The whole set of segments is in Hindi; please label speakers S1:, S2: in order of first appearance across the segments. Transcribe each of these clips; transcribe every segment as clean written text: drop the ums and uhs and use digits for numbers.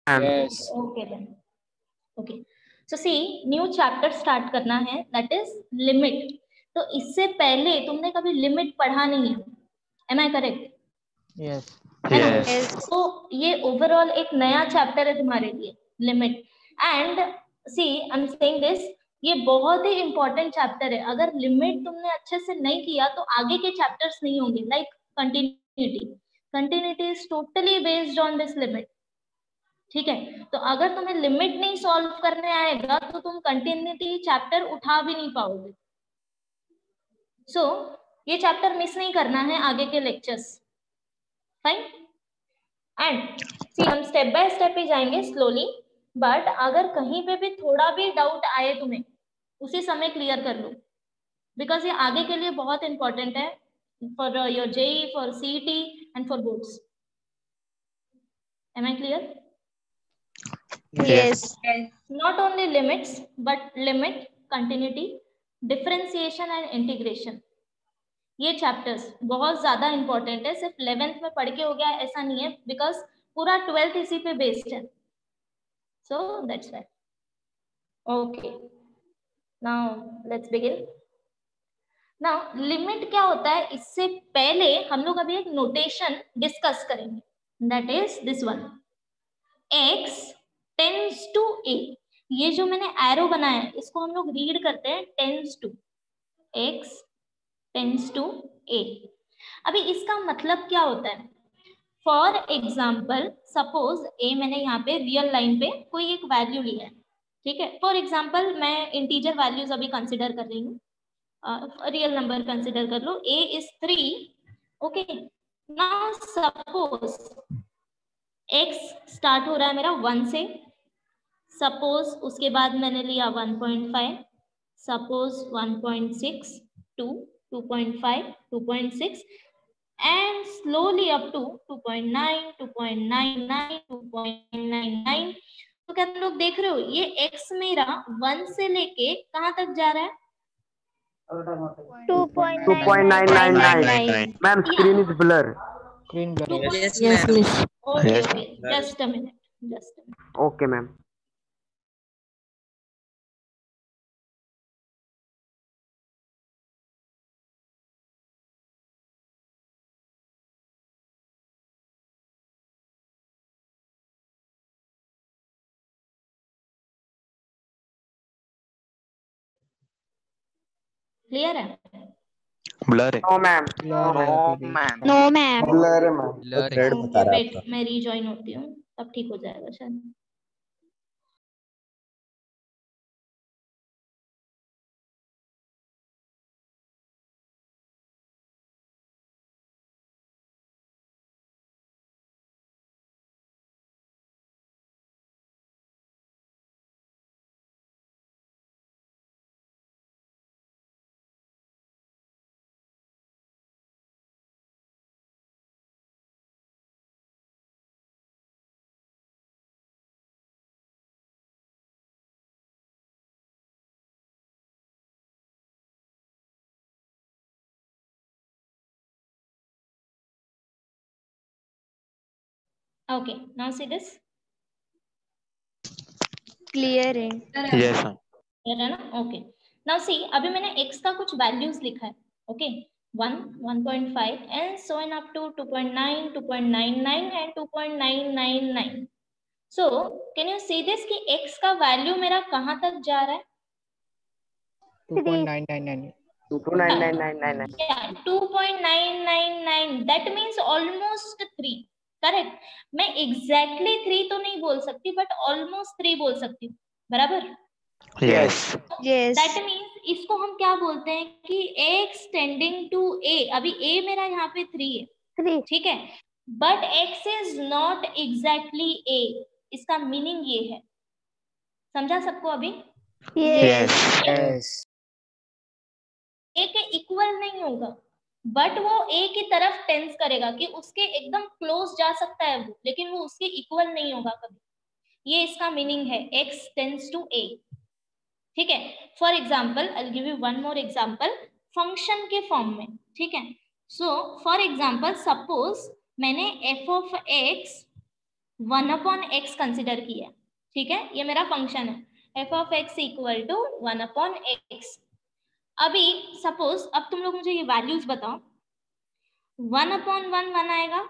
S1: Yes.
S2: Okay then. Okay. So see, new chapter start करना है, दैट इज लिमिट. तो इससे पहले तुमने कभी लिमिट पढ़ा नहीं है, एम आई करेक्ट?
S3: यस
S2: है ना?
S4: Yes.
S2: तो ये ओवरऑल एक नया चैप्टर है तुम्हारे लिए, limit. And see I am saying this, ये बहुत ही इंपॉर्टेंट चैप्टर है. अगर लिमिट तुमने अच्छे से नहीं किया तो आगे के चैप्टर्स नहीं होंगे. Like continuity is totally based on this limit. ठीक है, तो अगर तुम्हें लिमिट नहीं सॉल्व करने आएगा तो तुम कंटिन्यूटी चैप्टर उठा भी नहीं पाओगे. सो ये चैप्टर मिस नहीं करना है आगे के लेक्चर्स. फाइन. एंड सी, हम स्टेप बाय स्टेप ही जाएंगे स्लोली. बट अगर कहीं पे भी थोड़ा भी डाउट आए तुम्हें, उसी समय क्लियर कर लो, बिकॉज ये आगे के लिए बहुत इंपॉर्टेंट है for your JEE, for CET and for boards. Am I clear?
S4: Yes.
S2: Not only limits but limit, continuity, differentiation and integration. ये चैप्टर्स बहुत ज्यादा इंपॉर्टेंट है. सिर्फ 11th में पढ़ के हो गया ऐसा नहीं है, बिकॉज पूरा 12th इसी पे बेस्ड है. So that's why. Okay, now let's begin. Now limit क्या होता है, इससे पहले हम लोग अभी एक नोटेशन डिस्कस करेंगे, that is this one, x tends to a. ये जो मैंने एरो बनाया है इसको हम लोग रीड करते हैं tends to, x tends to a. अभी इसका मतलब क्या होता है? फॉर एग्जाम्पल सपोज a, मैंने यहाँ पे रियल लाइन पे कोई एक वैल्यू लिया है. ठीक है, फॉर एग्जाम्पल मैं इंटीजर वैल्यूज अभी कंसिडर कर रही हूँ, रियल नंबर कंसिडर कर लो. a is 3. Okay, now suppose x start हो रहा है मेरा 1 से. सपोज उसके बाद मैंने लिया 1.5, suppose 1.6, 2, 2.5, 2.6 and slowly up to 2.9, 2.99, 2.99. तो क्या तुम लोग देख रहे हो, ये x मेरा 1 से लेके कहाँ तक जा रहा है?
S4: 2.999.
S5: Ma'am screen is blur.
S3: Screen blur.
S1: Yes,
S4: Yes,
S1: ma'am.
S4: miss.
S2: Okay
S1: Yes,
S2: okay,
S1: ma'am.
S2: Just a minute, just a minute.
S5: Okay ma'am.
S2: Clear है?
S6: ब्लर है.
S5: No ma'am.
S4: No, ma'am.
S5: Blur है मैम.
S1: Blur है.
S2: वेट, मैं रीजॉइन होती हूँ तब ठीक हो जाएगा शायद. Okay, now see this.
S4: Clearing.
S6: Yes ma'am.
S2: Clear है ना? ओके, नाउ सी, अभी मैंने x का कुछ वैल्यूज लिखा है. Okay, 1, 1.5 and so on up to 2.9, 2.99 and 2.999. So can you see this कि x का वैल्यू मेरा कहाँ तक जा रहा है?
S3: 2.999.
S5: 2.9999.
S2: Yeah, 2.999. That means almost 3. Correct. मैं एग्जैक्टली 3 तो नहीं बोल सकती, बट ऑलमोस्ट 3 बोल सकती हूँ. बराबर?
S6: यस.
S4: Yes.
S2: दैट मीन्स इसको हम क्या बोलते हैं कि x टेंडिंग टू a. अभी a मेरा यहाँ पे 3 है.
S4: 3.
S2: ठीक है, but x is not exactly a. इसका मीनिंग ये है. समझा सबको अभी?
S4: Yes.
S3: Yes.
S2: a के इक्वल नहीं होगा, बट वो a की तरफ टेंस करेगा कि उसके एकदम क्लोज जा सकता है वो, लेकिन वो उसके इक्वल नहीं होगा कभी. ये इसका मीनिंग है, x टेंस टू a. ठीक है, for example I will give you one more example function के फॉर्म में. ठीक है, सो फॉर एग्जाम्पल सपोज मैंने f of x 1/x consider किया, ठीक है, ये मेरा फंक्शन है f of x equal to 1/x। अभी सपोज अब तुम लोग मुझे ये वैल्यूज बताओ, 1/1 1 आएगा,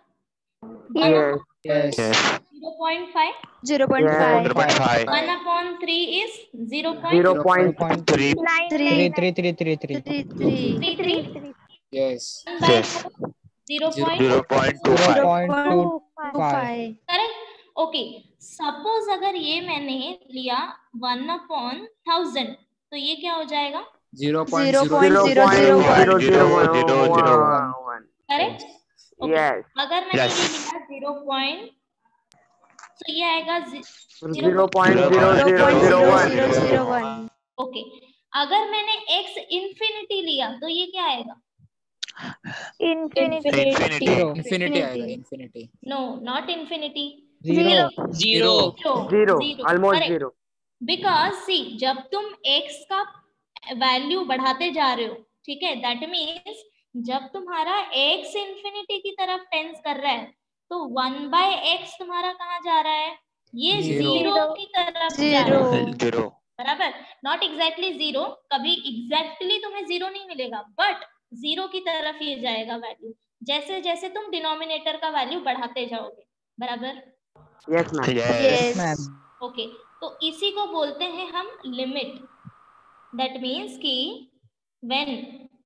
S5: Yes.
S3: Yes.
S6: Yes.
S2: 0.5,
S4: 0.5.
S6: 0.5.
S2: 1/3 is
S5: 0 point
S6: 3.
S3: 3 3 3 3 3.
S4: 3.
S2: 0.33,
S3: Yes.
S2: 1 by
S6: Yes.
S2: 4, 0.25,
S6: 0.25.
S4: 0.25.
S2: Correct. Okay, suppose अगर ये मैंने लिया 1/1000, तो ये क्या हो जाएगा,
S4: 0.001.
S5: 0.0001.
S2: करेक्ट। Okay,
S5: Yes.
S2: अगर मैंने
S6: Yes.
S2: ये लिया 0 पॉइंट, तो ये आएगा
S5: 0.0001.
S4: 0.0001.
S2: ओके, अगर मैंने x इंफिनिटी लिया तो ये क्या आएगा,
S4: Infinity.
S6: Infinity.
S3: Infinity आएगा. Infinity.
S2: No not infinity,
S3: 0.
S5: Zero. Almost
S2: correct.
S5: zero.
S2: Because see जब तुम x का वैल्यू बढ़ाते जा रहे हो, ठीक है, दैट मीन्स जब तुम्हारा x इंफिनिटी की तरफ टेंस कर रहा है, तो 1/x तुम्हारा कहाँ जा रहा है, ये
S3: Zero.
S2: जीरो की तरफ जा रहा है,
S6: 0.
S2: बराबर, नॉट एग्जैक्टली जीरो, कभी एग्जैक्टली तुम्हें जीरो नहीं मिलेगा, बट जीरो की तरफ ये जाएगा वैल्यू, जैसे जैसे तुम डिनोमिनेटर का वैल्यू बढ़ाते जाओगे, बराबर।
S5: Yes, ma'am.
S6: Yes.
S4: Yes.
S3: Ma'am.
S2: Okay, तो इसी को बोलते हैं हम लिमिट। दैट मीन्स कि व्हेन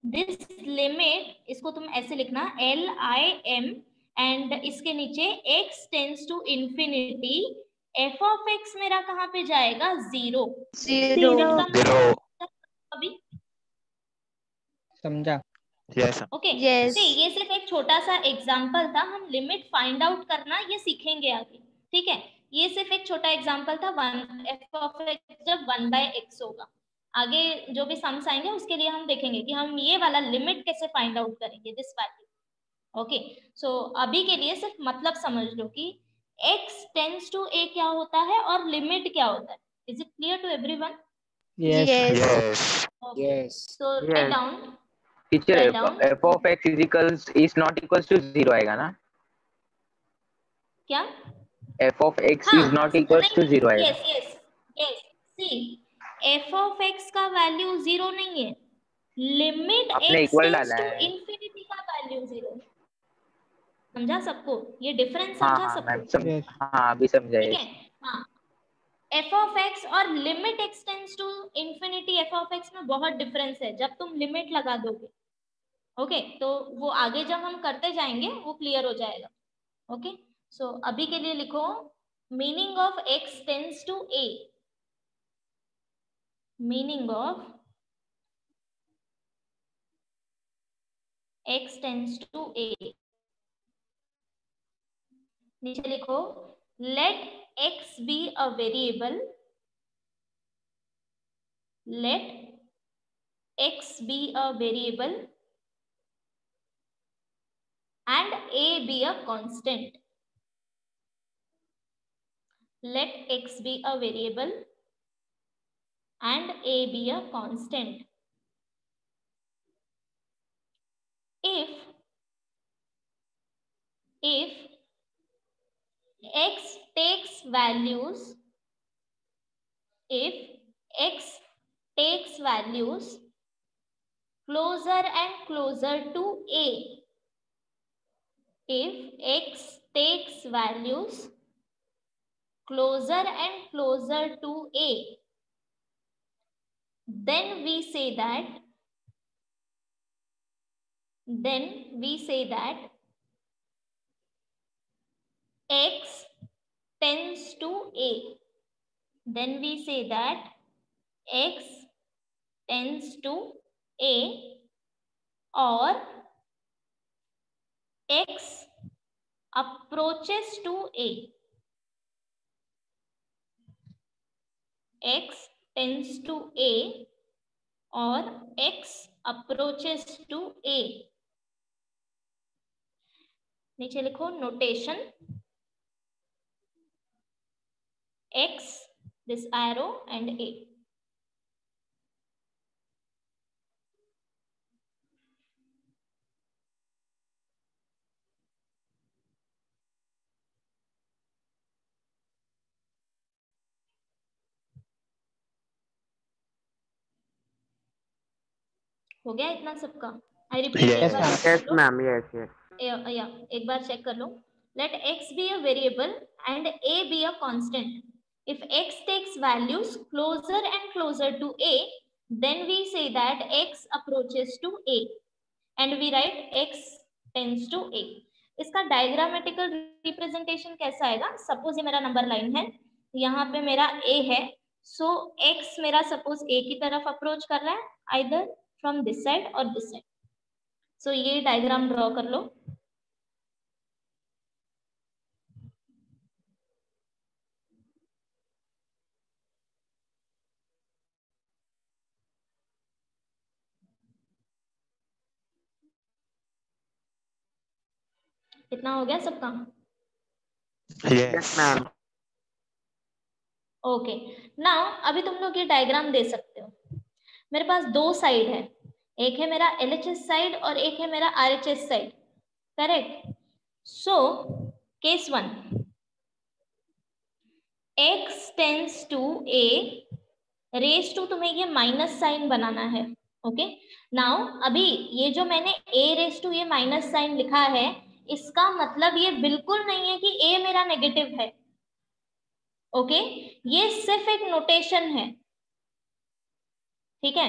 S2: दिस लिमिट, इसको तुम ऐसे लिखना LIM, एंड इसके नीचे x tends to infinity, f of x मेरा कहाँ पे जाएगा, 0।
S4: 0.
S6: 0.
S2: अभी
S3: समझा.
S6: Yes.
S2: Okay,
S4: Yes.
S2: ये सिर्फ एक छोटा सा एग्जांपल था, हम लिमिट फाइंड आउट करना ये सीखेंगे आगे, ठीक है, ये सिर्फ एक छोटा एग्जांपल था, f ऑफ x जब 1/x होगा, आगे जो भी सम्स आएंगे उसके लिए हम देखेंगे कि हम ये वाला लिमिट कैसे फाइंड आउट करेंगे, दिस वैल्यू। ओके, सो अभी के लिए सिर्फ मतलब समझ लो कि x टेंस टू a क्या होता है और लिमिट क्या होता है। Is it clear to everyone?
S3: Yes.
S4: Yes.
S6: Yes.
S3: Yes.
S2: So
S5: Yes.
S2: Write down,
S1: teacher
S2: Write down.
S1: f of x is not equals to 0 आएगा ना?
S2: क्या,
S1: f of x
S2: हाँ,
S1: is not equals to 0 आएगा.
S2: Yes yes yes, see f of x का वैल्यू 0 नहीं है, लिमिट
S1: आपने
S2: x
S1: इक्वल
S2: टेंस
S1: डाला
S2: टू
S1: है.
S2: इंफिनिटी का वैल्यू 0 है। समझा सबको, ये डिफरेंस
S1: हाँ
S2: समझा
S1: हाँ मैम
S2: सबको,
S3: Yes.
S1: हाँ अभी समझा.
S2: ठीक
S1: Yes.
S2: है। हाँ, f ऑफ x और limit x tends to infinity f of x में बहुत डिफरेंस है, जब तुम लिमिट लगा दोगे, ओके, तो वो आगे जब हम करते जाएंगे वो क्लियर हो जाएगा। ओके, सो अभी के लिए लिखो meaning of x tends to a, meaning of x tends to a, नीचे लिखो let x be a variable, let x be a variable and a be a constant, let x be a variable and a be a constant if x takes values, if x takes values closer and closer to a, if x takes values closer and closer to a, then we say that x tends to a, then we say that x tends to a, or x approaches to a, x tends to a or x approaches to a। नीचे लिखो notation x, this arrow and a। हो गया इतना सबका? I repeat
S6: Yes,
S5: Yes, ma'am. Yes, yes.
S2: या एक बार चेक कर लो. Let x be a variable and a be a constant. If x takes values closer and closer to a, then we say that x approaches to a, and we write x tends to a. इसका डायग्रामेटिकल रिप्रेजेंटेशन कैसा आएगा? सपोज ये मेरा नंबर लाइन है, यहाँ पे मेरा a है, सो x मेरा सपोज a की तरफ अप्रोच कर रहा है, आइदर फ्रॉम दिस साइड और दिस साइड. सो ये डायग्राम ड्रॉ कर लो. कितना हो गया सबका?
S5: Yes,
S6: yes,
S5: ma'am.
S2: Okay. Now अभी तुम लोग ये डायग्राम दे सकते हो. मेरे पास दो साइड है, एक है मेरा LHS साइड और एक है मेरा RHS side. Correct? So case 1, x tends to a raise to, तुम्हें ये माइनस साइन बनाना है. ओके. नाउ अभी ये जो मैंने a रेज टू ये माइनस साइन लिखा है, इसका मतलब ये बिल्कुल नहीं है कि a मेरा नेगेटिव है. ओके. ये सिर्फ एक नोटेशन है. ठीक है,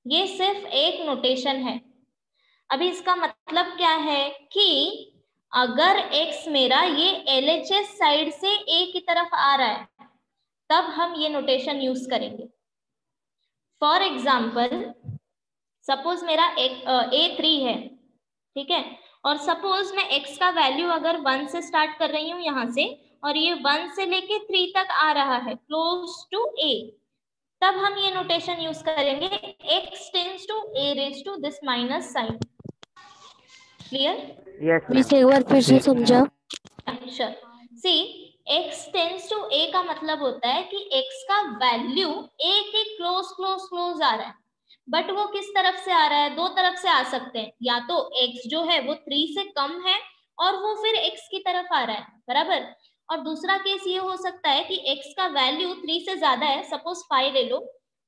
S2: ये सिर्फ एक नोटेशन है. अभी इसका मतलब क्या है कि अगर x मेरा ये LHS साइड से a की तरफ आ रहा है, तब हम ये नोटेशन यूज करेंगे. फॉर एग्जाम्पल, सपोज मेरा A3 है. ठीक है, और सपोज मैं x का वैल्यू अगर 1 से स्टार्ट कर रही हूँ यहाँ से, और ये 1 से लेके 3 तक आ रहा है क्लोज टू a, तब हम ये नोटेशन यूज करेंगे x tends to a raise to this minus sign. Clear?
S5: Yes, ma'am.
S4: Miss एक बार फिर से समझा.
S2: Sure. See, x tends to a का मतलब होता है कि x का वैल्यू a के क्लोज क्लोज क्लोज आ रहा है. बट वो किस तरफ से आ रहा है? दो तरफ से आ सकते हैं. या तो x जो है वो 3 से कम है और वो फिर x की तरफ आ रहा है, बराबर. और दूसरा केस ये हो सकता है कि x का वैल्यू 3 से ज्यादा है, सपोज 5 ले लो,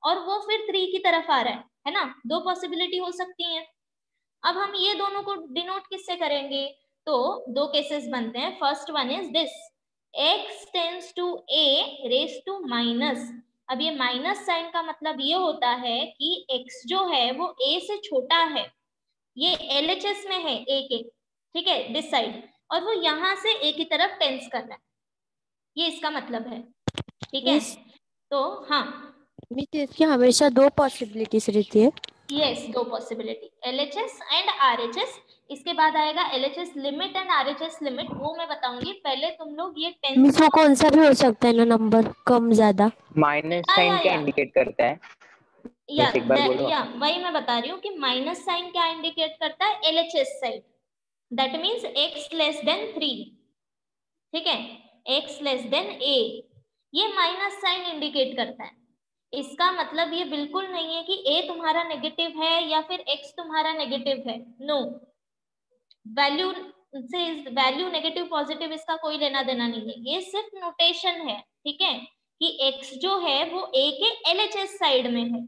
S2: और वो फिर 3 की तरफ आ रहा है ना. दो पॉसिबिलिटी हो सकती हैं. अब हम ये दोनों को डिनोट किससे करेंगे? तो दो केसेस बनते हैं. First one is this, x tends to a raise to minus. अब ये माइनस साइन का मतलब ये होता है कि x जो है वो a से छोटा है. ये LHS में है a के, ठीक है, दिस साइड, और वो यहाँ से a की तरफ टेंस कर रहा है. ये इसका मतलब है. ठीक है,
S4: मिस
S2: तो हाँ,
S4: मिस इसकी हमेशा दो पॉसिबिलिटीज रहती है.
S2: यस, दो पॉसिबिलिटी, LHS एंड RHS. इसके बाद आएगा LHS limit and RHS limit, वो मैं बताऊंगी. पहले तुम लोग ये
S4: मिस वो कौन सा भी हो सकता है ना, नंबर कम ज्यादा.
S1: माइनस साइन क्या इंडिकेट करता है?
S2: या
S1: एक बार बोलो.
S2: वही मैं बता रही हूँ कि माइनस साइन क्या इंडिकेट करता है? LHS side. That means x less than 3. ठीक है, x लेस देन a, ये माइनस साइन इंडिकेट करता है. इसका मतलब ये बिल्कुल नहीं है कि a तुम्हारा नेगेटिव है या फिर x तुम्हारा नेगेटिव है. नो, वैल्यू से वैल्यू नेगेटिव पॉजिटिव इसका कोई लेना देना नहीं है. ये सिर्फ नोटेशन है. ठीक है, कि x जो है वो a के LHS साइड में है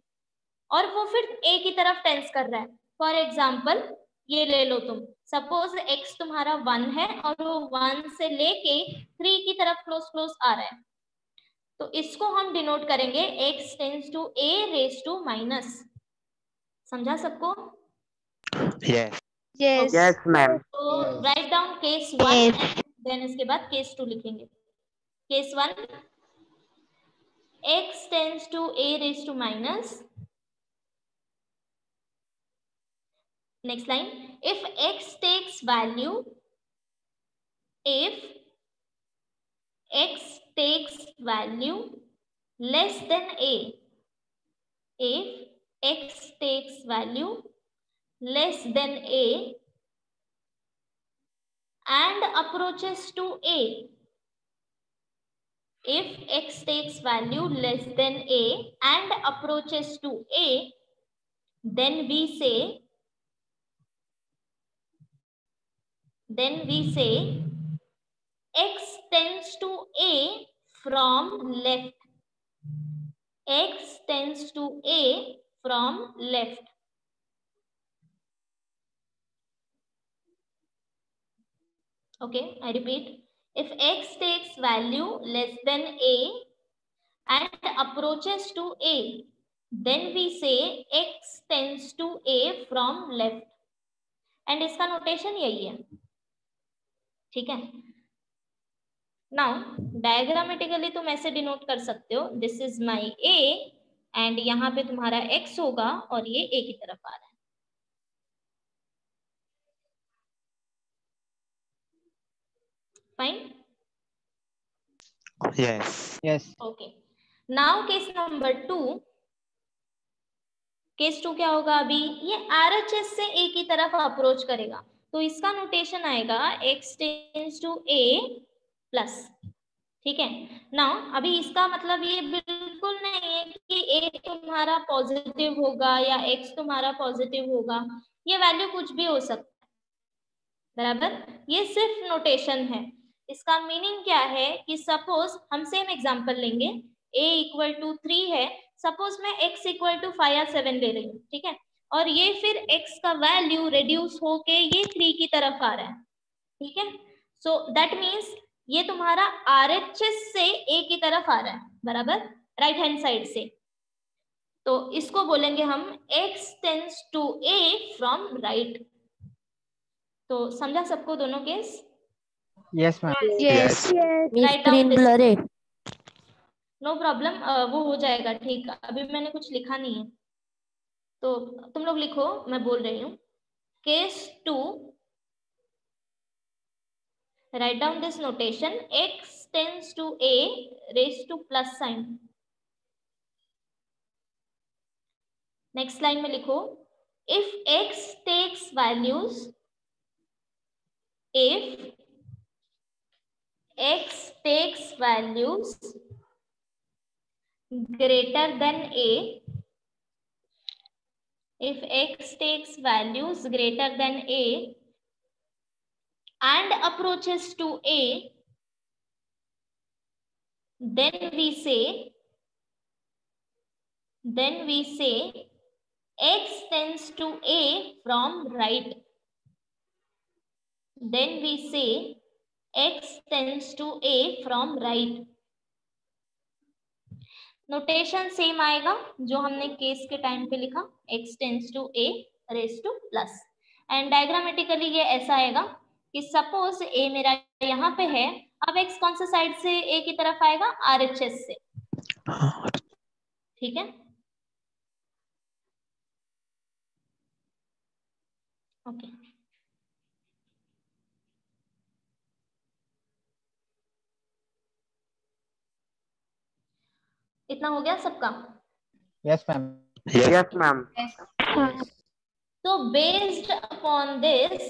S2: और वो फिर a की तरफ टेंस कर रहा है. फॉर एग्जाम्पल ये ले लो तुम, सपोज x तुम्हारा 1 है और वो 1 से लेके 3 की तरफ क्लोज क्लोज आ रहा है, तो इसको हम डिनोट करेंगे x tends to a raise to minus. समझा सबको?
S6: yes,
S4: yes.
S5: Yes, ma'am.
S2: तो
S3: Yes.
S2: Write down case 1
S4: Yes.
S2: Then इसके बाद केस 2 लिखेंगे. Case 1, x tends to a raise to minus. Next line, if x takes value, if x takes value less than a, if x takes value less than a and approaches to a, if x takes value less than a and approaches to a, then we say x tends to a from left. X tends to a from left. Okay, I repeat. If x takes value less than a and approaches to a, then we say x tends to a from left. And इसका नोटेशन यही है, ठीक है. नाउ डायग्रामेटिकली तुम ऐसे डिनोट कर सकते हो, this is my a and यहाँ पे तुम्हारा x होगा और ये a की तरफ आ रहा है. Fine.
S6: Yes.
S3: Yes.
S2: Okay. Now case number 2. Case 2 क्या होगा? अभी ये RHS से a की तरफ अप्रोच करेगा, तो इसका नोटेशन आएगा x tends to a plus. ठीक है. नाउ अभी इसका मतलब ये बिल्कुल नहीं है कि a तुम्हारा पॉजिटिव होगा या x तुम्हारा पॉजिटिव होगा. ये वैल्यू कुछ भी हो सकता है, बराबर. ये सिर्फ नोटेशन है. इसका मीनिंग क्या है कि सपोज हम सेम एग्जांपल लेंगे, a इक्वल टू 3 है, सपोज मैं x इक्वल टू 5 या 7 ले रही हूँ, ठीक है, और ये फिर x का वैल्यू रिड्यूस होके ये 3 की तरफ आ रहा है, ठीक है. सो दैट मीन्स ये तुम्हारा RHS से a की तरफ आ रहा है, बराबर, राइट हैंड साइड से. तो इसको बोलेंगे हम x tends to a from right. तो समझा सबको दोनों case?
S3: Yes, ma'am.
S4: Yes.
S2: Write down
S4: screen
S2: this.
S4: Blur है.
S2: नो प्रॉब्लम, वो हो जाएगा, ठीक. अभी मैंने कुछ लिखा नहीं है, तो तुम लोग लिखो, मैं बोल रही हूँ. Case 2, write down this notation, x tends to a raise to plus sign. Next line में लिखो, if x takes values, if x takes values greater than a, if x takes values greater than a and approaches to a, then we say x tends to a from right. Then we say x tends to a from right. Notation same आएगा जो हमने केस के टाइम पे लिखा, x tends to a raise to plus. And diagrammatically ये ऐसा आएगा कि सपोज a मेरा यहाँ पे है, अब x कौन सा साइड से a की तरफ आएगा? RHS से, ठीक है. ओके. इतना हो गया सबका?
S3: Yes, ma'am.
S5: Yes, ma'am.
S2: तो बेस्ड अपॉन दिस,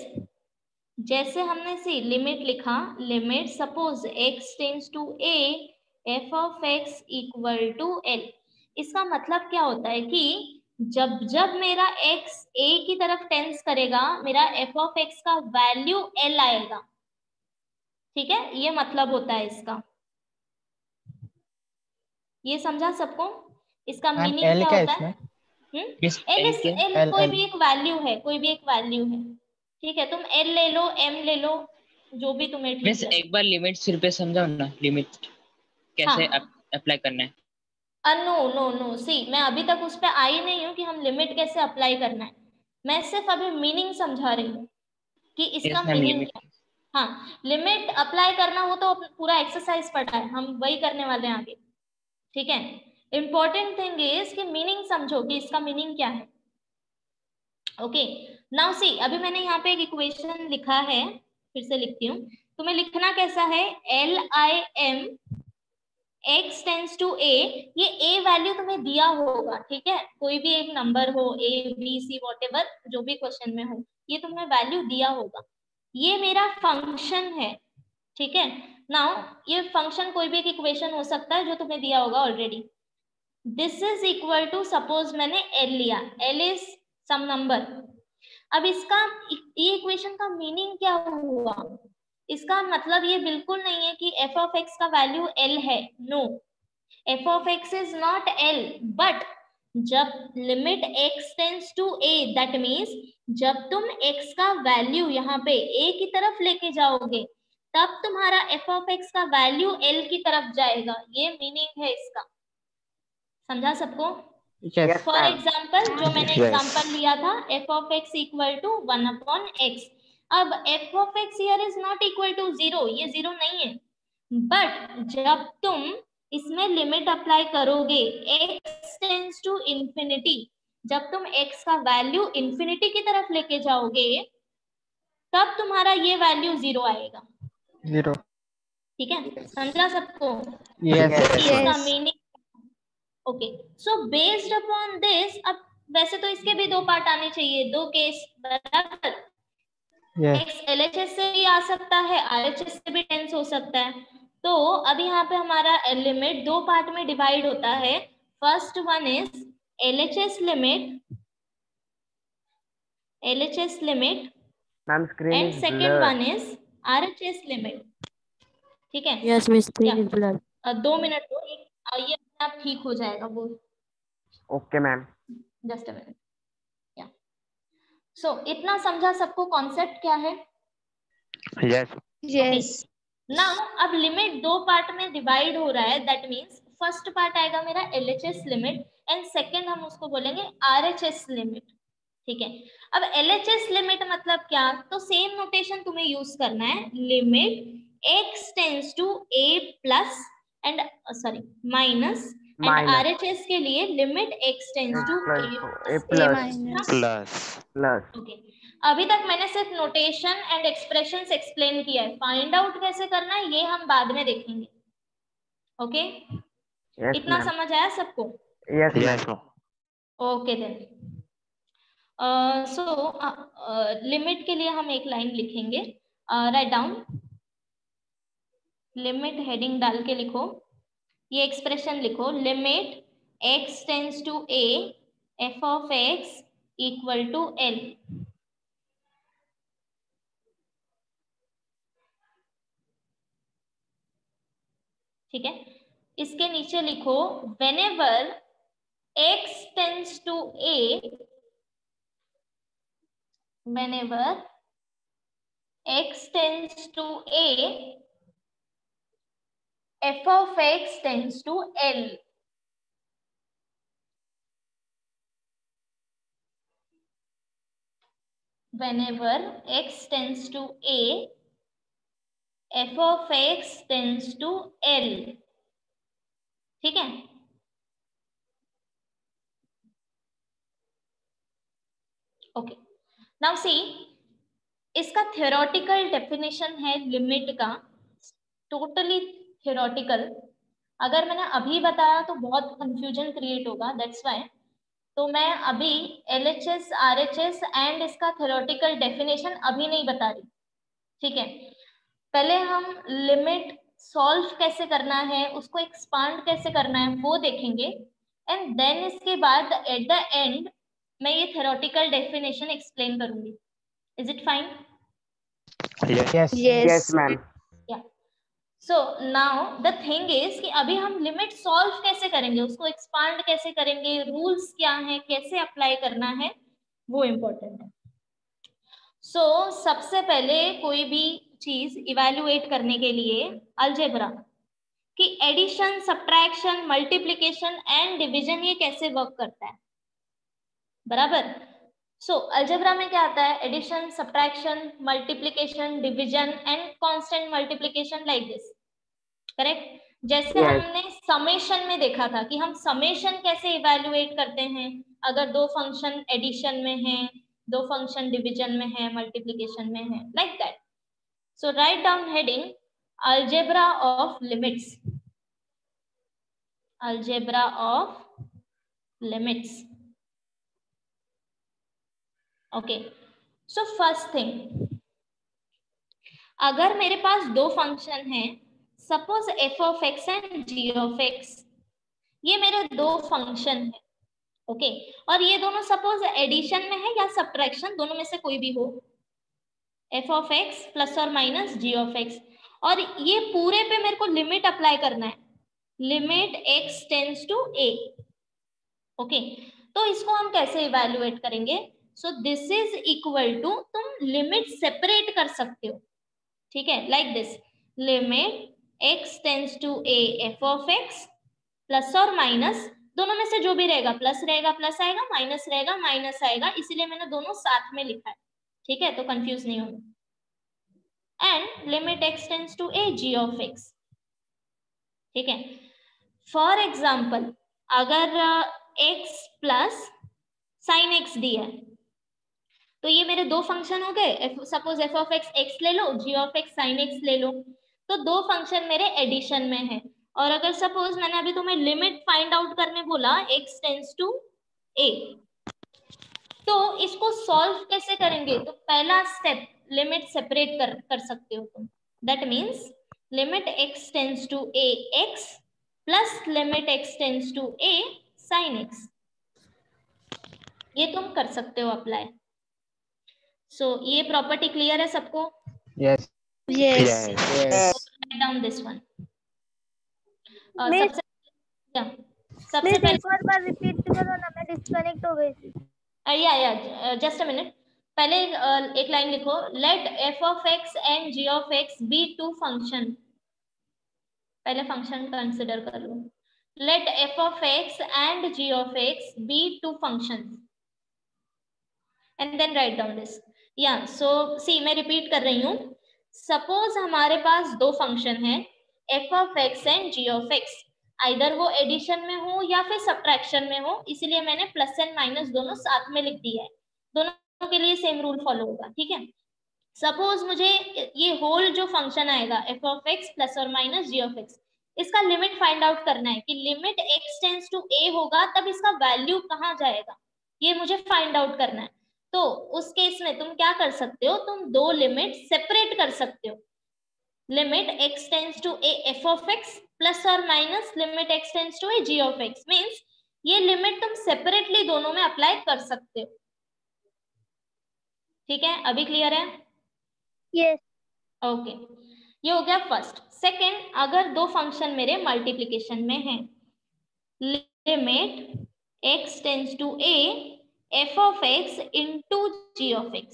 S2: जैसे हमने सी लिमिट लिखा, limit suppose x tends to a f of x equal to l. इसका मतलब क्या होता है कि जब जब मेरा x a की तरफ टेंस करेगा, मेरा f ऑफ x का वैल्यू l आएगा, ठीक है. ये मतलब होता है इसका. ये समझा सबको? इसका
S3: Ma'am,
S2: मीनिंग
S3: L
S2: क्या
S3: क्या है
S2: होता है?
S3: इसमें?
S2: L कोई
S3: L.
S2: भी एक वैल्यू है, कोई भी एक वैल्यू है, ठीक है. तुम L ले लो, M ले लो, जो भी तुम्हें ठीक
S7: मिस
S2: लगे.
S7: एक बार लिमिट सिर पे समझाओ ना, लिमिट कैसे
S2: हाँ.
S7: अप्लाई करना है.
S2: नो नो नो, सी मैं अभी तक उस पर आई नहीं हूँ कि हम लिमिट कैसे अप्लाई करना है. मैं सिर्फ अभी मीनिंग समझा रही हूँ कि इसका
S7: Yes, ma'am,
S2: मीनिंग
S7: limit.
S2: क्या है. हाँ, लिमिट अप्लाई करना हो तो पूरा एक्सरसाइज पढ़ा है, हम वही करने वाले हैं आगे, ठीक है. इंपॉर्टेंट थिंग इज कि मीनिंग समझो कि इसका मीनिंग क्या है. ओके. नाउ सी, अभी मैंने यहाँ पे एक इक्वेशन लिखा है, फिर से लिखती हूँ. तुम्हें लिखना कैसा है? LIM x tends to a. ये a वैल्यू तुम्हें दिया होगा, ठीक है. कोई भी एक नंबर हो, a b c व्हाटएवर, जो भी क्वेश्चन में हो, ये तुम्हें वैल्यू दिया होगा. ये मेरा फंक्शन है, ठीक है. नाउ ये फंक्शन कोई भी एक इक्वेशन हो सकता है जो तुम्हें दिया होगा already. This is equal to, suppose मैंने l लिया, l इज सम नंबर. अब इसका ये इक्वेशन का मीनिंग क्या हुआ? इसका मतलब ये बिल्कुल नहीं है कि f ऑफ x का वैल्यू l है. No, f of x is not l, but जब limit x tends to a, that means जब तुम x का वैल्यू यहाँ पे a की तरफ लेके जाओगे, तब तुम्हारा एफ ऑफ एक्स का वैल्यू एल की तरफ जाएगा। ये मीनिंग है इसका, समझा सबको?
S3: Yes.
S2: फॉर एग्जाम्पल जो मैंने
S6: Yes.
S2: एग्जाम्पल लिया था f of x equal to 1/x। अब f of x here is not equal to 0, ये 0 नहीं है, बट जब तुम इसमें लिमिट अप्लाई करोगे x टेंड्स टू इंफिनिटी, जब तुम x का वैल्यू इंफिनिटी की तरफ लेके जाओगे तब तुम्हारा ये वैल्यू 0 आएगा।
S3: 0.
S2: ठीक है, समझा सबको?
S3: Yes.
S2: इसका meaning okay. So based upon this, अब वैसे तो इसके भी दो पार्ट आने चाहिए, दो केस, बराबर?
S3: Yes.
S2: एक्स एलएचएस से भी आ सकता है, आरएचएस से भी टेंस हो सकता है। तो अब यहाँ पे हमारा लिमिट दो पार्ट में डिवाइड होता है। First one is LHS limit
S5: ma'am screen
S2: and
S5: is
S2: second
S5: blur.
S2: One is RHS limit. ठीक है,
S4: Yes, Miss Screen is blurred.
S2: 2 minute दो, ये अपने आप ठीक हो जाएगा वो।
S5: Okay ma'am.
S2: Just a minute. या सो इतना समझा सबको कॉन्सेप्ट क्या है?
S6: Yes.
S4: Yes.
S2: नाउ अब लिमिट दो पार्ट में डिवाइड हो रहा है, दैट मींस फर्स्ट पार्ट आएगा मेरा एलएचएस लिमिट एंड सेकंड हम उसको बोलेंगे आरएचएस लिमिट। ठीक है, अब एलएचएस लिमिट मतलब क्या? तो सेम नोटेशन तुम्हें यूज करना है, limit x tends to a plus and minus, and RHS के लिए limit x tends to a
S5: plus.
S6: Plus.
S2: Okay. अभी तक मैंने सिर्फ नोटेशन एंड एक्सप्रेशंस एक्सप्लेन किया है, फाइंड आउट कैसे करना है ये हम बाद में देखेंगे। ओके, इतना समझ आया सबको?
S5: Yes
S6: Yes.
S5: Ma'am.
S2: Okay then. So limit के लिए हम एक लाइन लिखेंगे, राइट डाउन, लिमिट हेडिंग डाल के लिखो, ये एक्सप्रेशन लिखो, limit x tends to a f of x equal to l। ठीक है, इसके नीचे लिखो whenever x tends to a, whenever x tends to a, f of x tends to l। whenever x tends to a, f of x tends to l। ठीक है, ओके। नाउ सी, इसका थ्योरेटिकल डेफिनेशन है लिमिट का, टोटली थ्योरेटिकल। अगर मैंने अभी बताया तो बहुत कंफ्यूजन क्रिएट होगा, दैट्स व्हाई तो मैं अभी एलएचएस आरएचएस एंड इसका थ्योरेटिकल डेफिनेशन अभी नहीं बता रही। ठीक है, पहले हम लिमिट सॉल्व कैसे करना है, उसको एक्सपांड कैसे करना है वो देखेंगे, एंड देन इसके बाद एट द एंड मैं ये थ्योरेटिकल डेफिनेशन एक्सप्लेन करूंगी। Is it fine?
S3: Yes.
S5: Yes ma'am.
S2: So now the thing is कि अभी हम लिमिट सॉल्व कैसे करेंगे, उसको एक्सपांड कैसे करेंगे, रूल्स क्या है, कैसे अप्लाई करना है, वो इम्पोर्टेंट है। सो सबसे पहले कोई भी चीज इवैल्यूएट करने के लिए अलजेब्रा कि addition, subtraction, multiplication and division ये कैसे वर्क करता है, बराबर? सो अलजेब्रा में क्या आता है? Addition, subtraction, multiplication, division and constant multiplication, like this, correct? जैसे हमने समेशन में देखा था कि हम समेशन कैसे इवैल्यूएट करते हैं, अगर दो फंक्शन एडिशन में है, दो फंक्शन डिवीजन में है, मल्टीप्लिकेशन में है, like that. So write down heading algebra of limits, algebra of limits. Okay, so first thing, अगर मेरे पास दो फंक्शन हैं, suppose f of x and g of x, ये मेरे दो फंक्शन हैं, ओके, और ये दोनों सपोज एडिशन में है या सब्ट्रैक्शन, दोनों में से कोई भी हो, f ऑफ x प्लस और माइनस g ऑफ x, और ये पूरे पे मेरे को लिमिट अप्लाई करना है, limit x tends to a। Okay, तो इसको हम कैसे इवैल्यूएट करेंगे? So this is equal to, तुम लिमिट सेपरेट कर सकते हो, ठीक है, like this, limit x tends to a f of x plus और माइनस, दोनों में से जो भी रहेगा, प्लस रहेगा प्लस आएगा, माइनस रहेगा माइनस आएगा, इसीलिए मैंने दोनों साथ में लिखा है, ठीक है, तो कंफ्यूज नहीं होना। And limit x tends to a g of x, ठीक है। फॉर एग्जाम्पल अगर x प्लस साइन x दिया है, तो ये मेरे दो फंक्शन हो गए, suppose f of x x ले लो, g of x sine x ले लो, तो दो फंक्शन मेरे एडिशन में है। और अगर सपोज मैंने अभी तुम्हें लिमिट फाइंड आउट करने बोला x टेंड्स टू a, तो इसको सॉल्व कैसे करेंगे? तो पहला स्टेप, लिमिट सेपरेट कर सकते हो तुम, that means limit x tends to a x plus limit x tends to a sine x, ये तुम कर सकते हो अप्लाई। सो ये प्रॉपर्टी क्लियर है सबको?
S3: Yes.
S4: Yes.
S2: Write down this one.
S8: Miss,
S2: सबसे
S8: मिस
S2: पहले
S8: एक और बार रिपीट करो ना, मैं डिस्कनेक्ट हो गई थी।
S2: या जस्ट अ मिनट, पहले एक लाइन लिखो, let f of x and g of x be two function, पहले फंक्शन कंसिडर कर लो, let f of x and g of x be two function and then write down this. Yeah so सी, मैं रिपीट कर रही हूँ, सपोज हमारे पास दो फंक्शन है f of x and g of x, either वो एडिशन में हो या फिर सब्ट्रैक्शन में हो, इसीलिए मैंने प्लस एंड माइनस दोनों साथ में लिख दिया है, दोनों के लिए सेम रूल फॉलो होगा, ठीक है। सपोज मुझे ये होल जो फंक्शन आएगा f ऑफ x प्लस और माइनस g ऑफ x, इसका लिमिट फाइंड आउट करना है कि limit x tends to a होगा तब इसका वैल्यू कहाँ जाएगा, ये मुझे फाइंड आउट करना है। तो उस केस में तुम क्या कर सकते हो, तुम दो लिमिट सेपरेट कर सकते हो, limit x tends to a f of x plus और minus limit x tends to a g of x, means ये लिमिट तुम सेपरेटली दोनों में अप्लाई कर सकते हो, ठीक है, अभी क्लियर है?
S8: यस।
S2: ओके, ये हो गया फर्स्ट। सेकंड, अगर दो फंक्शन मेरे मल्टीप्लिकेशन में हैं, limit x tends to a f of x into g of x,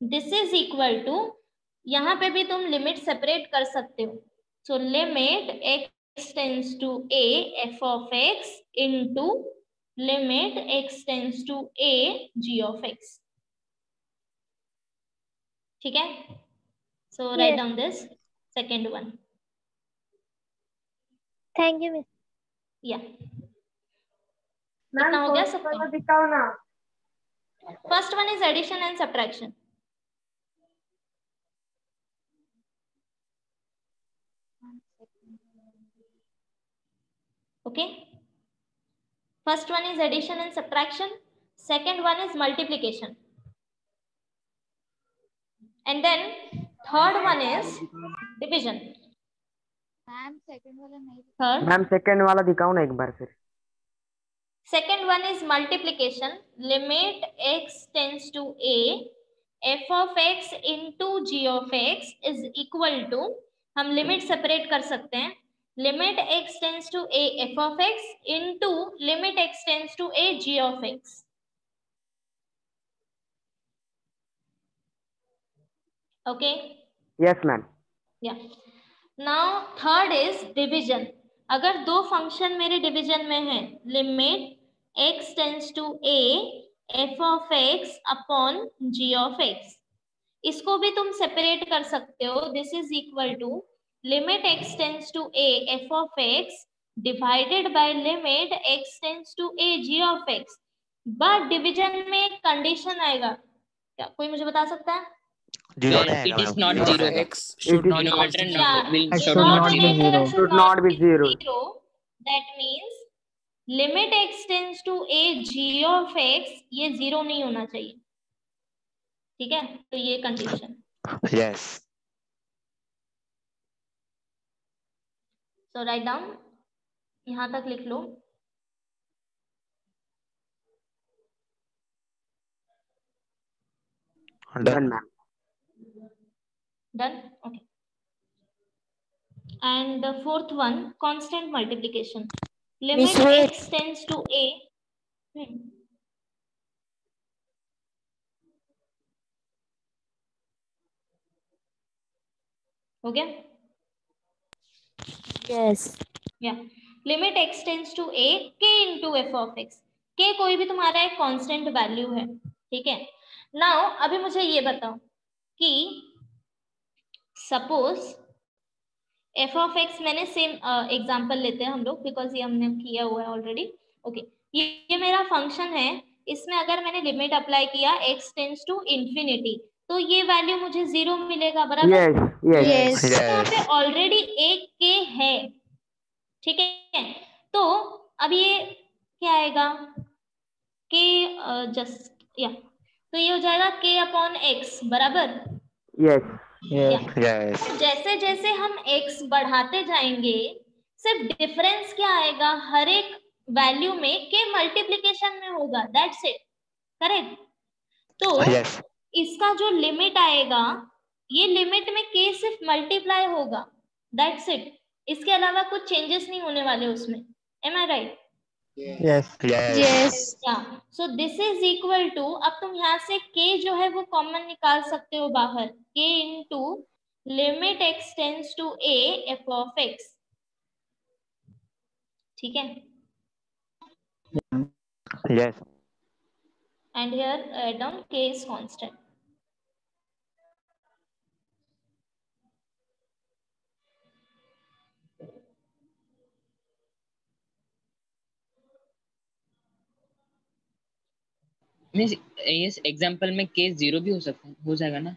S2: this is equal to, यहाँ पे भी तुम लिमिट सेपरेट कर सकते हो, so limit x tends to a f of x into limit x tends to a g of x, ठीक है। So write down this second one.
S8: Thank you miss.
S2: Yeah कितना हो गया सबका?
S5: दिखाओ ना।
S2: First one is addition and subtraction. Okay, first one is addition and subtraction, second one is multiplication, and then third one is division।
S9: Ma'am second वाला नहीं,
S2: Third,
S5: मैम सेकंड वाला दिखाओ ना एक बार फिर।
S2: second one is multiplication, limit x tends to a f of x into g of x is equal to, हम लिमिट सेपरेट कर सकते हैं, limit x tends to a f of x into limit x tends to a g of x। Okay,
S5: yes ma'am.
S2: या नाउ थर्ड इज डिवीजन। अगर दो फंक्शन मेरे डिवीजन में है, limit x tends to a f of x upon g of x, इसको भी तुम सेपरेट कर सकते हो, this is equal to limit x tends to a f of x divided by limit x tends to a g of x। But division में एक कंडीशन आएगा, क्या कोई मुझे बता सकता है?
S6: Zero
S7: it is not zero,
S5: It is
S7: no matter
S2: Yeah,
S7: will
S3: It
S7: should
S3: should
S7: not
S3: not
S7: be
S3: be zero.
S5: Should not be zero.
S2: That means limit x tends to a g of x, ये जीरो नहीं होना चाहिए, ठीक है, तो ये condition.
S6: Yes
S2: so write down, यहां तक लिख लो।
S5: Done ma'am.
S2: Done? Okay. And the fourth one, constant multiplication. Limit
S4: Miss, wait.
S2: x tends to a. हो गया?
S4: यस
S2: या limit x tends to a k into f of x. k कोई भी तुम्हारा एक कांस्टेंट वैल्यू है, ठीक है। नाउ अभी मुझे ये बताओ कि सपोज एफ ऑफ एक्स, मैंने सेम एग्जांपल लेते हैं हम लोग बिकॉज ये हमने किया हुआ है ऑलरेडी। ओके, ये मेरा फंक्शन है, इसमें अगर मैंने लिमिट अप्लाई किया x टेंड्स टू इंफिनिटी तो ये वैल्यू मुझे 0 मिलेगा, बराबर?
S5: Yes. Yes.
S8: Yes.
S2: यहाँ पे ऑलरेडी एक के है, ठीक है। तो अब ये क्या आएगा के जस्ट या तो ये हो जाएगा k अपॉन एक्स, बराबर?
S5: Yes.
S3: Yes.
S6: Yes.
S2: जैसे जैसे हम x बढ़ाते जाएंगे सिर्फ डिफरेंस क्या आएगा, हर एक वैल्यू में k मल्टीप्लिकेशन में होगा, दैट्स इट, करेक्ट? तो
S6: Yes.
S2: इसका जो लिमिट आएगा, ये लिमिट में k सिर्फ मल्टीप्लाई होगा, दैट्स इट, इसके अलावा कुछ चेंजेस नहीं होने वाले उसमें। Am I right?
S3: Yes.
S6: Yes.
S8: Yes.
S2: या so this is equal to, अब तुम यहाँ से k जो है वो कॉमन निकाल सकते हो बाहर, k into limit x tends to a f of x, ठीक है।
S6: Yes.
S2: And here add on k is constant.
S7: Means इस एग्जांपल में केस 0 भी हो जाएगा ना?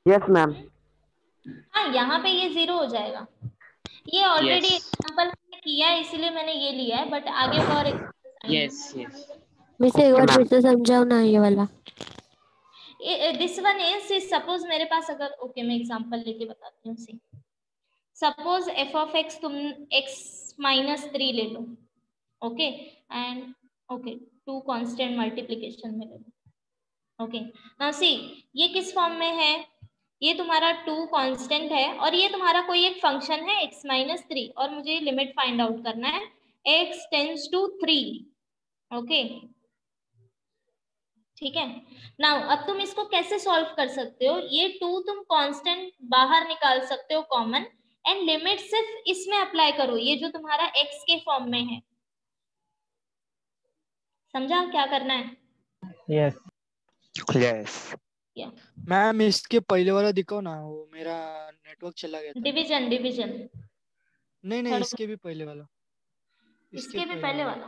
S5: Yes, ma'am.
S2: हाँ, यहाँ पे ये 0 हो जाएगा। ये ऑलरेडी
S7: Yes.
S2: एग्जांपल मैंने किया है इसीलिए मैंने ये लिया है, बट आगे और
S7: यस यस
S4: मिस एक बार फिर से समझाओ ना ये वाला।
S2: दिस वन इज सपोज मेरे पास अगर ओके मैं एग्जांपल लेके बताती हूँ। See suppose f of x तुम x माइनस 3 ले लो, okay, and okay 2 constant multiplication में ले लो। ओके, नाउ सी ये किस फॉर्म में है, ये तुम्हारा 2 कांस्टेंट है और ये तुम्हारा कोई एक फंक्शन है x माइनस 3 और मुझे लिमिट फाइंड आउट करना है x टेंड्स टू 3, ओके, ठीक है। नाउ अब तुम इसको कैसे सॉल्व कर सकते हो, ये 2 तुम कांस्टेंट बाहर निकाल सकते हो कॉमन, एंड लिमिट सिर्फ इसमें अप्लाई करो, ये जो तुम्हारा x के फॉर्म में है। समझा क्या करना है?
S3: Yes.
S6: Yes.
S10: मैम इसके पहले वाला दिखाओ ना, वो मेरा नेटवर्क चला गया था।
S2: डिवीजन डिवीजन
S10: नहीं नहीं, इसके भी पहले वाला।
S2: इसके भी पहले वाला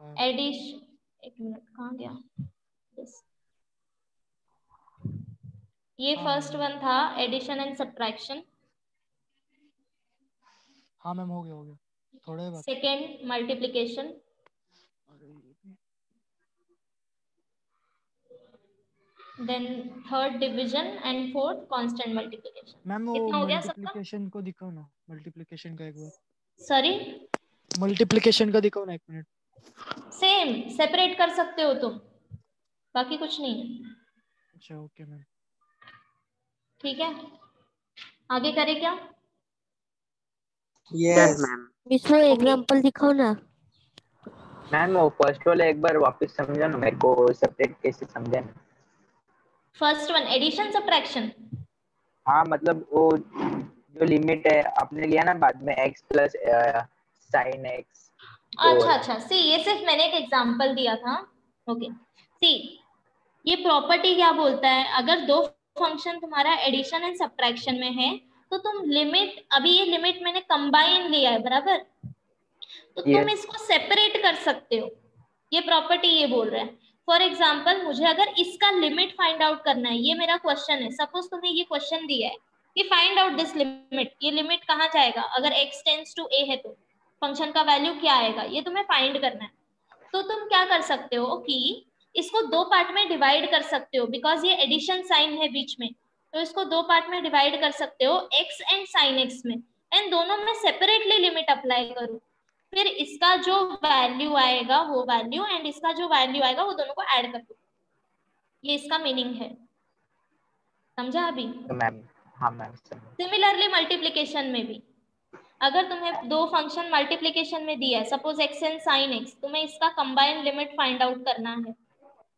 S10: हाँ।
S2: एडिशन, एक मिनट कहाँ गया? Yes. ये फर्स्ट वन था एडिशन एंड सब्ट्रैक्शन।
S10: हाँ मैम हो गया थोड़ा बात।
S2: Second multiplication, then third division and fourth constant multiplication.
S10: Ma'am वो
S2: कितना हो गया सबका?
S10: मल्टीप्लिकेशन को दिखाओ ना, मल्टीप्लिकेशन का एक बार।
S2: सॉरी,
S10: मल्टीप्लिकेशन का दिखाओ ना, एक मिनट।
S2: सेम सेपरेट कर सकते हो तुम, बाकी कुछ नहीं है।
S10: अच्छा ओके मैम,
S2: ठीक है, आगे करें क्या?
S5: Yes, ma'am.
S4: मिस वो एग्जांपल दिखाओ ना।
S1: मैम वो फर्स्ट वाला एक बार वापस समझा ना मेरे को, सेपरेट कैसे समझा ना।
S2: First one addition subtraction.
S1: हाँ मतलब वो जो लिमिट है आपने लिया ना बाद में x प्लस साइन x।
S2: अच्छा अच्छा, सी ये सिर्फ मैंने एक एग्जांपल दिया था। ओके, सी ये प्रॉपर्टी क्या बोलता है, अगर दो फंक्शन तुम्हारा एडिशन एंड सब्ट्रैक्शन में है तो तुम लिमिट, अभी ये लिमिट मैंने कंबाइन लिया है, बराबर, तो तुम इसको सेपरेट कर सकते हो। ये प्रॉपर्टी ये बोल रहा है। फॉर एग्जाम्पल मुझे अगर इसका लिमिट फाइंड आउट करना है, ये मेरा क्वेश्चन है, सपोज तुम्हें ये क्वेश्चन दिया है कि फाइंड आउट दिस लिमिट, ये लिमिट कहाँ जाएगा, अगर x टेंड्स टू a है तो फंक्शन का वैल्यू क्या आएगा, ये तुम्हें फाइंड करना है। तो तुम क्या कर सकते हो कि इसको 2 पार्ट में डिवाइड कर सकते हो, बिकॉज ये एडिशन साइन है बीच में, तो इसको 2 पार्ट में डिवाइड कर सकते हो x एंड साइन x में, एंड दोनों में सेपरेटली लिमिट अप्लाई करो, फिर इसका जो वैल्यू आएगा वो वैल्यू एंड इसका जो वैल्यू आएगा वो दोनों को ऐड कर दो। ये इसका मीनिंग है, समझा अभी?
S1: मैम हाँ मैम।
S2: सिमिलरली मल्टीप्लिकेशन में भी अगर तुम्हें 2 फंक्शन मल्टीप्लिकेशन में दिया है, suppose x and sine x, तुम्हें इसका कंबाइंड लिमिट फाइंड आउट करना है,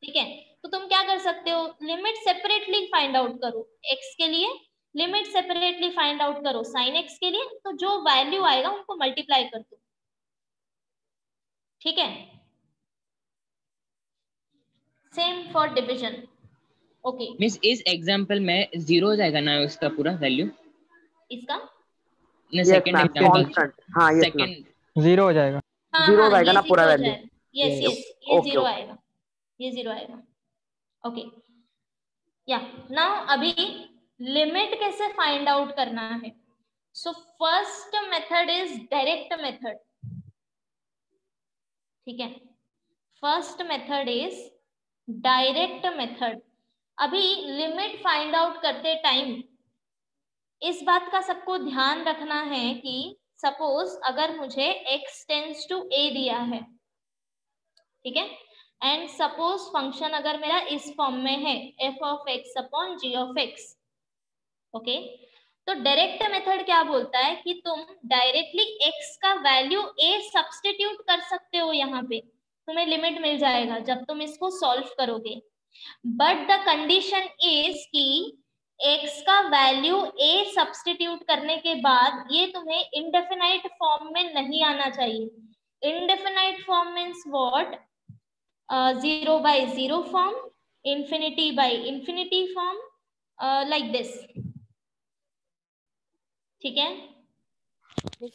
S2: ठीक है, तो तुम क्या कर सकते हो, लिमिट सेपरेटली फाइंड आउट करो, x के लिए लिमिट सेपरेटली फाइंड आउट करो साइन एक्स के लिए, तो जो वैल्यू आएगा उनको मल्टीप्लाई कर दो, ठीक है। Same for division. Okay
S7: miss इस एग्जांपल में 0 हो जाएगा ना उसका पूरा वैल्यू?
S2: इसका
S7: ना
S5: yes
S7: second
S5: ma'am,
S7: example,
S5: constant. हाँ यस मैम,
S7: सेकंड
S3: 0 हो जाएगा।
S2: हाँ
S5: 0 हो
S2: हाँ,
S5: जाएगा
S2: ये
S5: ना पूरा
S2: 0 हो
S5: वैल्यू।
S2: जाएगा। Yes
S7: Yes.
S2: यस, ये
S5: ओके
S2: 0
S5: ओके।
S2: आएगा, ये 0 आएगा। ओके या नाउ अभी लिमिट कैसे फाइंड आउट करना है। So first method is direct method, ठीक है। First method is direct method. अभी लिमिट फाइंड आउट करते टाइम इस बात का सबको ध्यान रखना है कि सपोज अगर मुझे x टेंस टू a दिया है, ठीक है, एंड सपोज फंक्शन अगर मेरा इस फॉर्म में है f of x upon g of x, okay, तो डायरेक्ट मेथड क्या बोलता है कि तुम डायरेक्टली x का वैल्यू a सब्स्टिट्यूट कर सकते हो, यहाँ पे तुम्हें लिमिट मिल जाएगा जब तुम इसको सॉल्व करोगे। बट द कंडीशन इज कि x का वैल्यू a सब्स्टिट्यूट करने के बाद ये तुम्हें इंडेफिनाइट फॉर्म में नहीं आना चाहिए। Indefinite form means what? 0 by 0 form, infinity by infinity form, like this, ठीक है,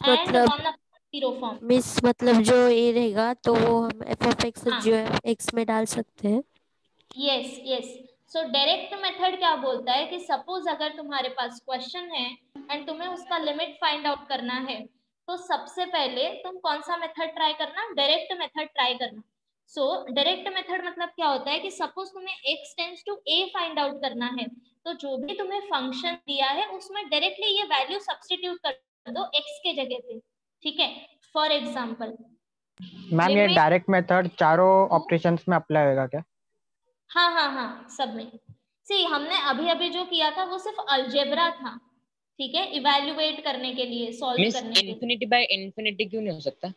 S2: एंड 1 0 फॉर्म।
S4: मिस मतलब जो ये रहेगा तो वो हम एफ ऑफ एक्स
S2: हाँ।
S4: जो एक्स में डाल सकते हैं।
S2: Yes yes, so direct method क्या बोलता है कि सपोज अगर तुम्हारे पास क्वेश्चन है एंड तुम्हें उसका लिमिट फाइंड आउट करना है, तो सबसे पहले तुम कौन सा मेथड ट्राई करना? डायरेक्ट मेथड ट्राई करना। सो डायरेक्ट मेथड मतलब क्या होता है कि सपोज तुम्हें x tends to a find out करना है, तो जो भी तुम्हें फंक्शन दिया है उसमें डायरेक्टली ये वैल्यू सब्स्टिट्यूट कर दो x के जगह पे, ठीक है। फॉर एग्जांपल
S3: मैम ये डायरेक्ट मेथड चारों ऑपरेशंस में अप्लाई होगा क्या?
S2: हाँ हाँ हाँ, सब में। सी हमने अभी अभी जो किया था वो सिर्फ अलजेब्रा था, ठीक है, इवैल्यूएट करने के लिए, सॉल्व
S7: मिस
S2: करने के लिए।
S7: इन्फिनिटी बाय इन्फिनिटी क्यों नहीं हो सकता?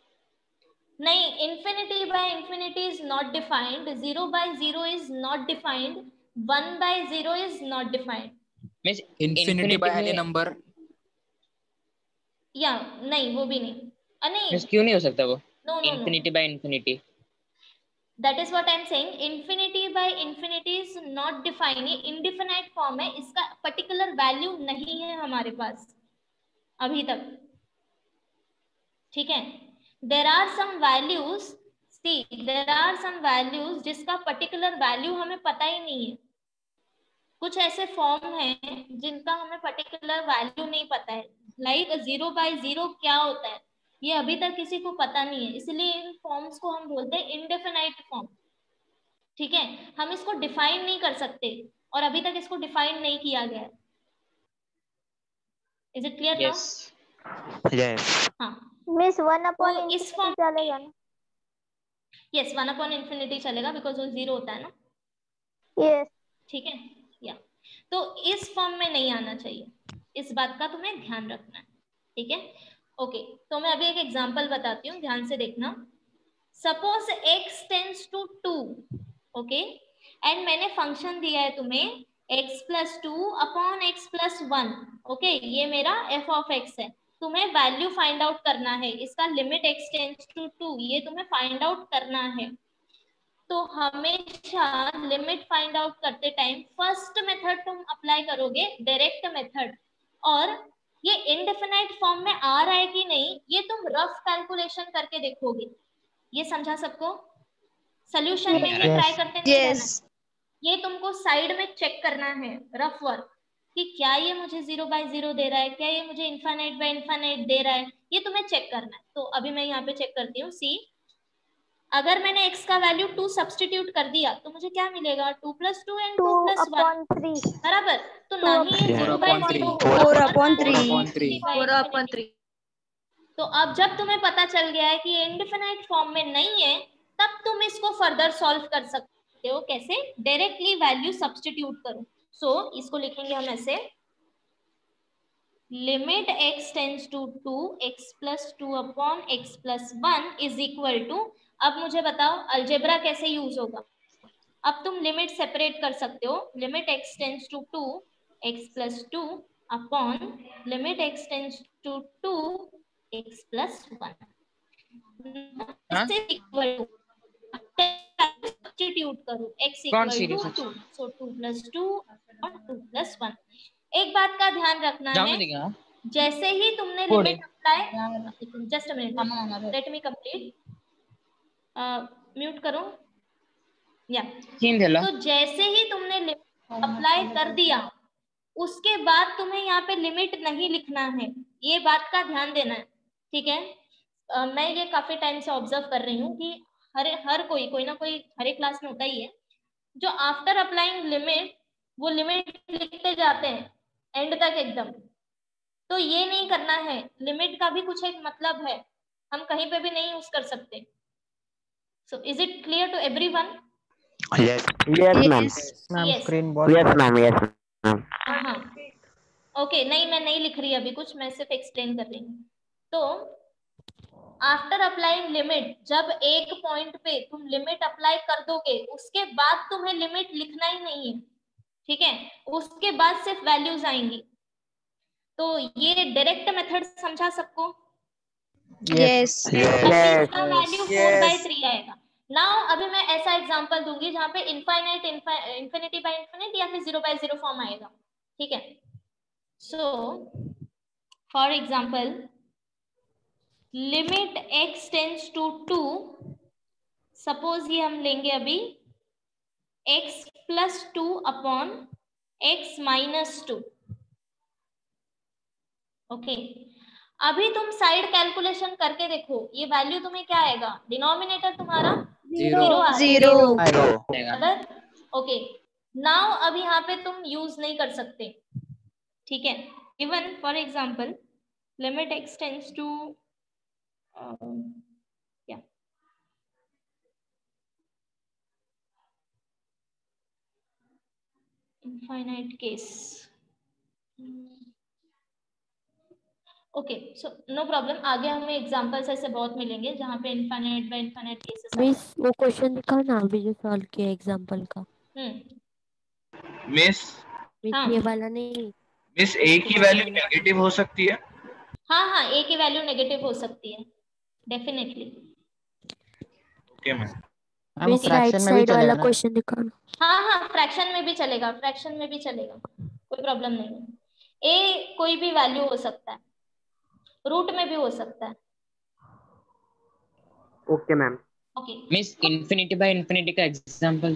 S2: नहीं, infinity by infinity is not defined, 0 by 0 is not defined, 1 by 0 is not defined.
S7: Miss
S11: infinity by any number,
S2: या नहीं, वो भी नहीं, नहीं,
S7: मिस क्यों नहीं हो सकता वो?
S2: No no no,
S7: infinity by infinity.
S2: that is what I am saying, infinity by infinity is not defined, ये indefinite form है, इसका particular value नहीं है हमारे पास अभी तक, ठीक है। there are some values, see there are some values जिसका particular value हमें पता ही नहीं है। कुछ ऐसे फॉर्म हैं जिनका हमें पर्टिकुलर वैल्यू नहीं पता है, लाइक 0 by 0 क्या होता है ये अभी तक किसी को पता नहीं है, इसलिए इन फॉर्म्स को हम बोलते हैं इंडेफिनाइट फॉर्म, ठीक है। हम इसको डिफाइन नहीं कर सकते और अभी तक इसको डिफाइन नहीं किया गया है। Is it clear now?
S6: Yes.
S2: हाँ,
S8: मिस 1 अपॉन
S2: तो इस फॉर्म
S8: चलेगा ना?
S2: यस 1 अपॉन इन्फिनिटी चलेगा बिकॉज वो 0 होता है ना,
S8: यस।
S2: ठीक है। या तो इस फॉर्म में नहीं आना चाहिए, इस बात का तुम्हें ध्यान रखना है, ठीक है। ओके, तो मैं अभी एक एग्जांपल बताती हूँ, ध्यान से देखना। Suppose x tends to 2, okay, and मैंने फंक्शन दिया है तुम्हें x plus 2 upon x plus 1, okay, ये मेरा f ऑफ x है। तुम्हें वैल्यू फाइंड आउट करना है, इसका लिमिट x टेंस टू 2 ये तुम्हें फाइंड आउट करना है। तो हमेशा लिमिट फाइंड आउट करते टाइम फर्स्ट मेथड तुम अप्लाई करोगे, डायरेक्ट मेथड, और ये इनडेफिनाइट फॉर्म में आ रहा है कि नहीं ये तुम रफ कैलकुलेशन करके देखोगे। ये समझा सबको? सोल्यूशन में ये ट्राई करते नहीं रहना है, ये तुमको साइड में चेक करना है रफ वर्क कि क्या ये मुझे 0 by 0 दे रहा है, क्या ये मुझे इनफाइनाइट बाय इनफाइनाइट दे रहा है, ये तुम्हें चेक करना है। तो अभी मैं यहाँ पे चेक करती हूँ। सी अगर मैंने x का वैल्यू 2 सब्स्टिट्यूट कर दिया तो मुझे क्या मिलेगा? 2 plus 2 and 2 plus 1 बराबर, तो ना ही ये 0 by 0 4/3। तो अब जब तुम्हें पता चल गया है कि ये इंडेफिनाइट फॉर्म में नहीं है, तब तुम इसको फर्दर सॉल्व कर सकते हो। कैसे? डायरेक्टली वैल्यू सब्स्टिट्यूट करो। सो इसको लिखेंगे हम ऐसे, limit x tends to 2 x plus 2 upon x plus 1 is equal to, अब मुझे बताओ अलजेब्रा कैसे यूज होगा। अब तुम लिमिट सेपरेट कर सकते हो, limit x tends to 2 x plus 2 upon limit x tends to 2 x plus 1 इससे इक्वल टू सब्स्टिट्यूट करो x
S7: कौन
S2: इक्वल टू
S7: सीरियस
S2: 2 सो 2 प्लस 2 और 2 प्लस 1। एक बात का ध्यान रखना
S7: जाओ
S2: है,
S7: मैं देखा
S2: जैसे ही तुमने
S7: code
S2: limit apply, just a minute let me complete, mute करो या।
S7: सीन दे लो।
S2: तो जैसे ही तुमने लिमिट अप्लाई कर दिया उसके बाद तुम्हें यहाँ पे लिमिट नहीं लिखना है, ये बात का ध्यान देना है, ठीक है। मैं ये काफी टाइम से ऑब्जर्व कर रही हूँ कि हर कोई ना कोई हर एक क्लास में होता ही है जो आफ्टर अप्लाइंग लिमिट वो लिमिट लिखते जाते हैं एंड तक एकदम। तो ये नहीं करना है, लिमिट का भी कुछ एक मतलब है, हम कहीं पे भी नहीं यूज कर सकते। So is it clear to everyone?
S6: Yes.
S5: Yes, ma'am.
S3: Ma'am
S2: Yes.
S3: Screen बहुत
S5: Yes, ma'am. Yes, ma'am.
S2: हाँ ओके, नहीं मैं नहीं लिख रही अभी कुछ, मैं सिर्फ एक्सप्लेन कर रही हूँ। तो आफ्टर अप्लाइंग लिमिट, जब एक पॉइंट पे तुम लिमिट अप्लाई कर दोगे उसके बाद तुम्हें लिमिट लिखना ही नहीं है, ठीक है, उसके बाद सिर्फ वैल्यूज आएंगी। तो ये डायरेक्ट मेथड समझा सबको?
S3: Yes
S5: Yes.
S2: इसका वैल्यू 4/3 आएगा। नाउ अभी मैं ऐसा एग्जांपल दूंगी जहां पे इनफाइनाइट इंफिनिटी बाय इंफिनिट या फिर 0/0 फॉर्म आएगा, ठीक है। So for example limit x tends to 2, suppose ये हम लेंगे अभी x plus 2 upon x minus 2, okay. अभी तुम साइड कैलकुलेशन करके देखो ये वैल्यू तुम्हें क्या आएगा, डिनोमिनेटर तुम्हारा
S9: जीरो
S2: अगर ओके। नाउ अभी यहाँ पे तुम यूज नहीं कर सकते, ठीक है। Even for example limit x tends to infinite case, okay so no problem, आगे हमें एग्जांपल्स ऐसे बहुत मिलेंगे जहाँ पे infinite by infinite cases
S4: miss वो क्वेश्चन दिखाओ ना अभी जो सॉल्व किया एग्जांपल का।
S12: मिस
S2: हाँ
S4: ये वाला नहीं,
S12: मिस ए की वैल्यू नेगेटिव हो सकती है?
S2: हाँ ए की वैल्यू नेगेटिव हो सकती है definitely.
S12: Okay ma'am.
S3: Miss
S4: right
S3: fraction में भी
S4: साइड वाला
S3: चलेगा ना?
S4: क्वेश्चन दिखाओ।
S2: हाँ फ्रैक्शन में भी चलेगा, फ्रैक्शन में भी चलेगा, कोई प्रॉब्लम नहीं है। ए कोई भी वैल्यू हो सकता है, रूट में भी हो सकता है।
S5: Okay, ma'am.
S2: Okay
S7: miss infinity by infinity का एग्जांपल।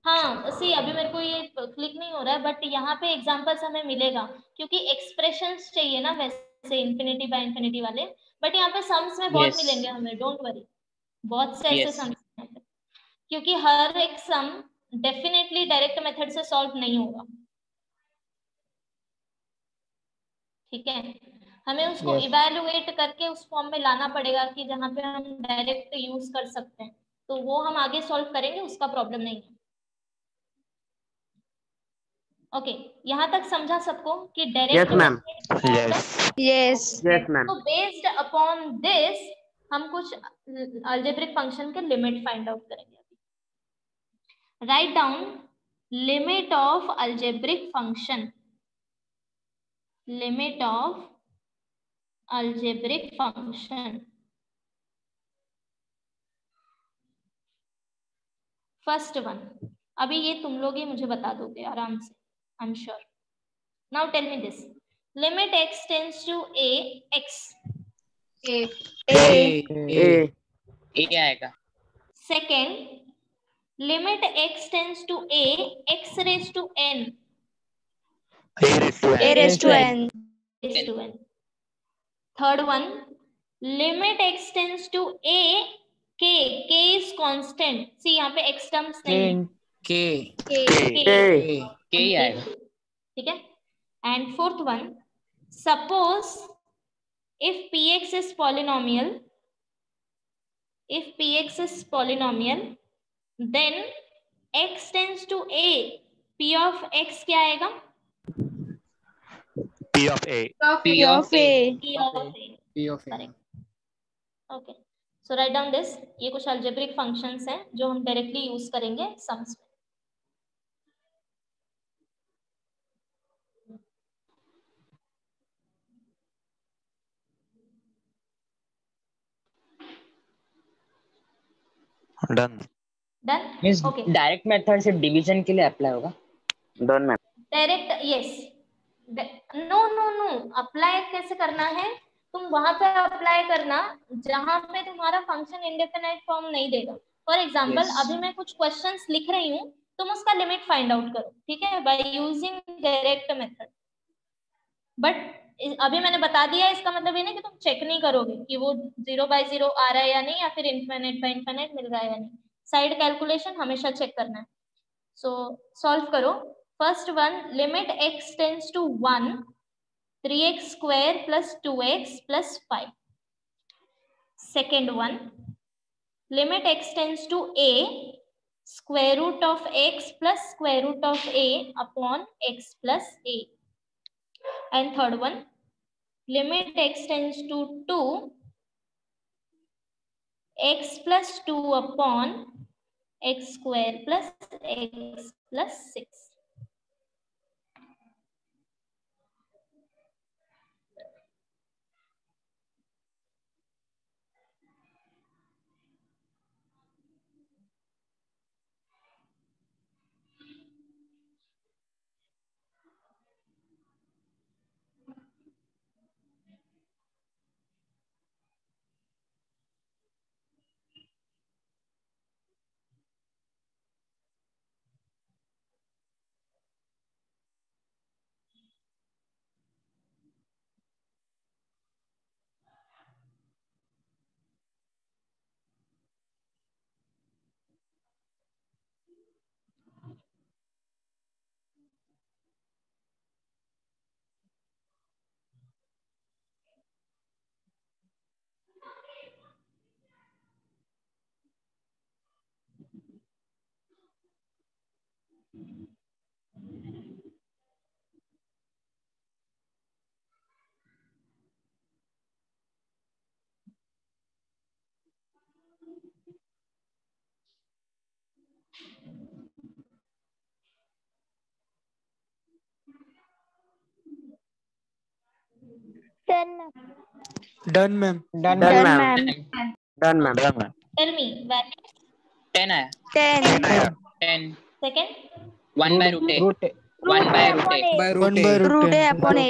S2: हाँ सी अभी मेरे को ये क्लिक नहीं हो रहा है, बट यहाँ पे एग्जांपल्स हमें मिलेगा क्योंकि एक्सप्रेशंस चाहिए ना वैसे इंफिनिटी बाय इंफिनिटी वाले, बट यहाँ पे सम्स में बहुत मिलेंगे हमें, डोंट वरी, बहुत से ऐसे सम्स हैं क्योंकि हर एक सम डेफिनेटली डायरेक्ट मेथड से सॉल्व नहीं होगा, ठीक है। हमें उसको इवैल्यूएट करके उस फॉर्म में लाना पड़ेगा कि जहाँ पे हम डायरेक्ट यूज कर सकते हैं, तो वो हम आगे सॉल्व करेंगे, उसका प्रॉब्लम नहीं है। ओके यहाँ तक समझा सबको कि direct?
S5: Yes, ma'am.
S6: Yes.
S5: Yes, ma'am.
S2: तो बेस्ड अपॉन दिस हम कुछ अलजेब्रिक फंक्शन के लिमिट फाइंड आउट करेंगे। Write down limit of algebraic function, limit of algebraic function. First one, अभी ये तुम लोग ही मुझे बता दोगे आराम से, I am sure. Now tell me this, limit x tends to a x,
S5: A.
S7: आएगा।
S2: Second limit x tends to a x raise to n,
S6: A raised to N.
S2: Third one limit x tends to a k is constant, see यहाँ पे x टर्म्स नहीं है,
S7: के ही आएगा,
S2: ठीक है। And fourth one, suppose if px is polynomial, if px is polynomial then x tends to a, p of x क्या आएगा?
S6: P of A.
S7: P of A.
S2: Correct. Okay so write down this, ये कुछ अलजेब्रिक फंक्शंस हैं जो हम डायरेक्टली यूज करेंगे सम्स में।
S6: Done
S2: done
S7: means
S2: okay
S7: direct method सिर्फ डिवीजन के लिए अप्लाई होगा।
S5: Done ma'am.
S2: Direct yes no no no apply कैसे करना है तुम वहां पे अप्लाई करना जहां पे तुम्हारा फंक्शन इंडेफिनाइट फॉर्म नहीं देगा। For example
S7: Yes.
S2: अभी मैं कुछ क्वेश्चंस लिख रही हूँ तुम उसका लिमिट फाइंड आउट करो ठीक है by using direct method. But अभी मैंने बता दिया इसका मतलब ये नहीं कि तुम चेक नहीं करोगे कि वो 0/0 आ रहा है या नहीं या फिर इनफिनिट बाय इनफिनिट मिल रहा है या नहीं। साइड कैलकुलेशन हमेशा चेक करना है। सो सॉल्व करो। First one limit x tends to 1 3x square plus 2x plus 5. Second one limit x tends to a square root of x plus square root of a upon x plus a. And third one limit x tends to 2 x plus 2 upon x square plus x plus 6.
S10: Done ma'am.
S3: Done
S5: done
S3: ma'am.
S5: Ma'am. Done ma'am.
S6: Done ma'am.
S2: Tell me value
S7: 10 आया।
S6: 10
S7: 10
S2: second
S7: 1 by root a
S3: root
S7: 1 by root a
S11: by
S10: 1
S11: root
S10: by
S11: a.
S10: root
S6: root a
S10: 10
S6: upon a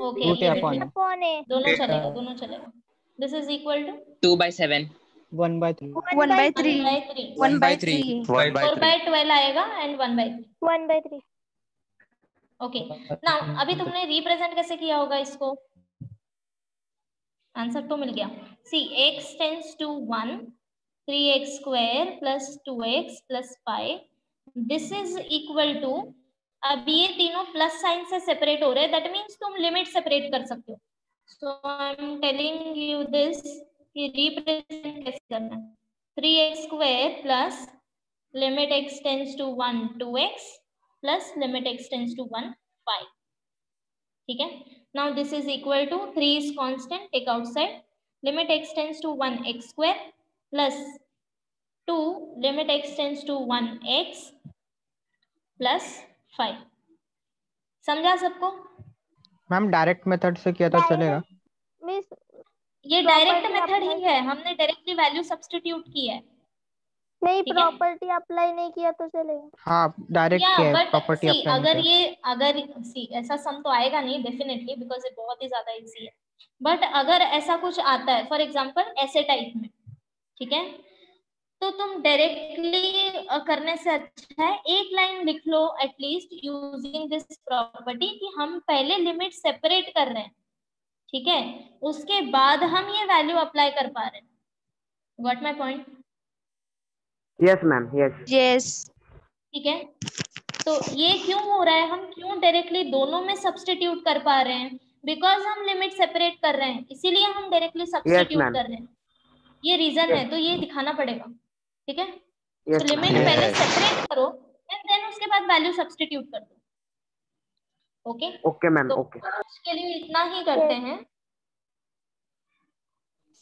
S2: okay
S3: root a upon
S8: upon a
S2: दोनों चलेगा दोनों चलेगा। This is equal to
S7: 2 by 7
S3: 1/3
S6: 1 by 3
S2: 1 by 3
S11: 1 by 3
S6: 1 by
S2: 4 by 12 आएगा and 1 by 3
S8: 1/3
S2: ओके नाउ अभी तुमने रिप्रेजेंट कैसे किया होगा इसको आंसर तो मिल गया। See x tends to 1 3x square plus 2x plus 5 this is equal to अब ये तीनों प्लस साइन से सेपरेट हो रहे हैं दैट मीन्स तुम लिमिट सेपरेट कर सकते हो। So I am telling you this कि रिप्रेजेंट कैसे करना है 3x square plus limit x tends to 1 2x plus limit x tends to 1 5 ठीक है। Now this is equal to 3 is constant take outside limit x tends to 1 x square plus 2 limit x tends to 1 x plus 5 समझा सबको।
S3: मैम डायरेक्ट मेथड से किया तो चलेगा।
S8: मिस
S2: ये डायरेक्ट मेथड ही है हमने डायरेक्टली वैल्यू सब्स्टिट्यूट की है
S8: नहीं
S2: ठीक है?
S8: प्रॉपर्टी अप्लाई नहीं किया तो चलेगा।
S3: हाँ डायरेक्ट
S2: या
S3: किया है
S2: बट
S3: प्रॉपर्टी
S2: सी
S3: अप्लाई
S2: अगर
S3: नहीं
S2: ये अगर सी ऐसा सम तो आएगा नहीं डेफिनेटली बिकॉज ये बहुत ही ज्यादा इजी है। बट अगर ऐसा कुछ आता है फॉर एग्जांपल ऐसे टाइप में ठीक है तो तुम डायरेक्टली करने से अच्छा है एक लाइन लिख लो एटलीस्ट यूजिंग दिस प्रॉपर्टी कि हम पहले लिमिट सेपरेट कर रहे हैं ठीक है उसके बाद हम ये वैल्यू अप्लाई कर पा रहे हैं। Got my point?
S5: Yes ma'am yes.
S6: yes
S2: ठीक है तो ये क्यों हो रहा है हम क्यों डायरेक्टली दोनों में सब्स्टिट्यूट कर पा रहे हैं बिकॉज हम लिमिट सेपरेट कर रहे हैं इसीलिए हम डायरेक्टली सब्स्टिट्यूट
S5: ma'am.
S2: कर रहे हैं ये रीजन है तो ये दिखाना पड़ेगा ठीक है।
S5: Yes,
S2: तो लिमिट
S6: ma'am.
S2: पहले
S6: Yes.
S2: सेपरेट करो एंड देन उसके बाद वैल्यू सब्स्टिट्यूट कर दो। ओके
S5: ओके मैम
S2: तो
S5: ओके।
S2: आज के लिए इतना ही करते हैं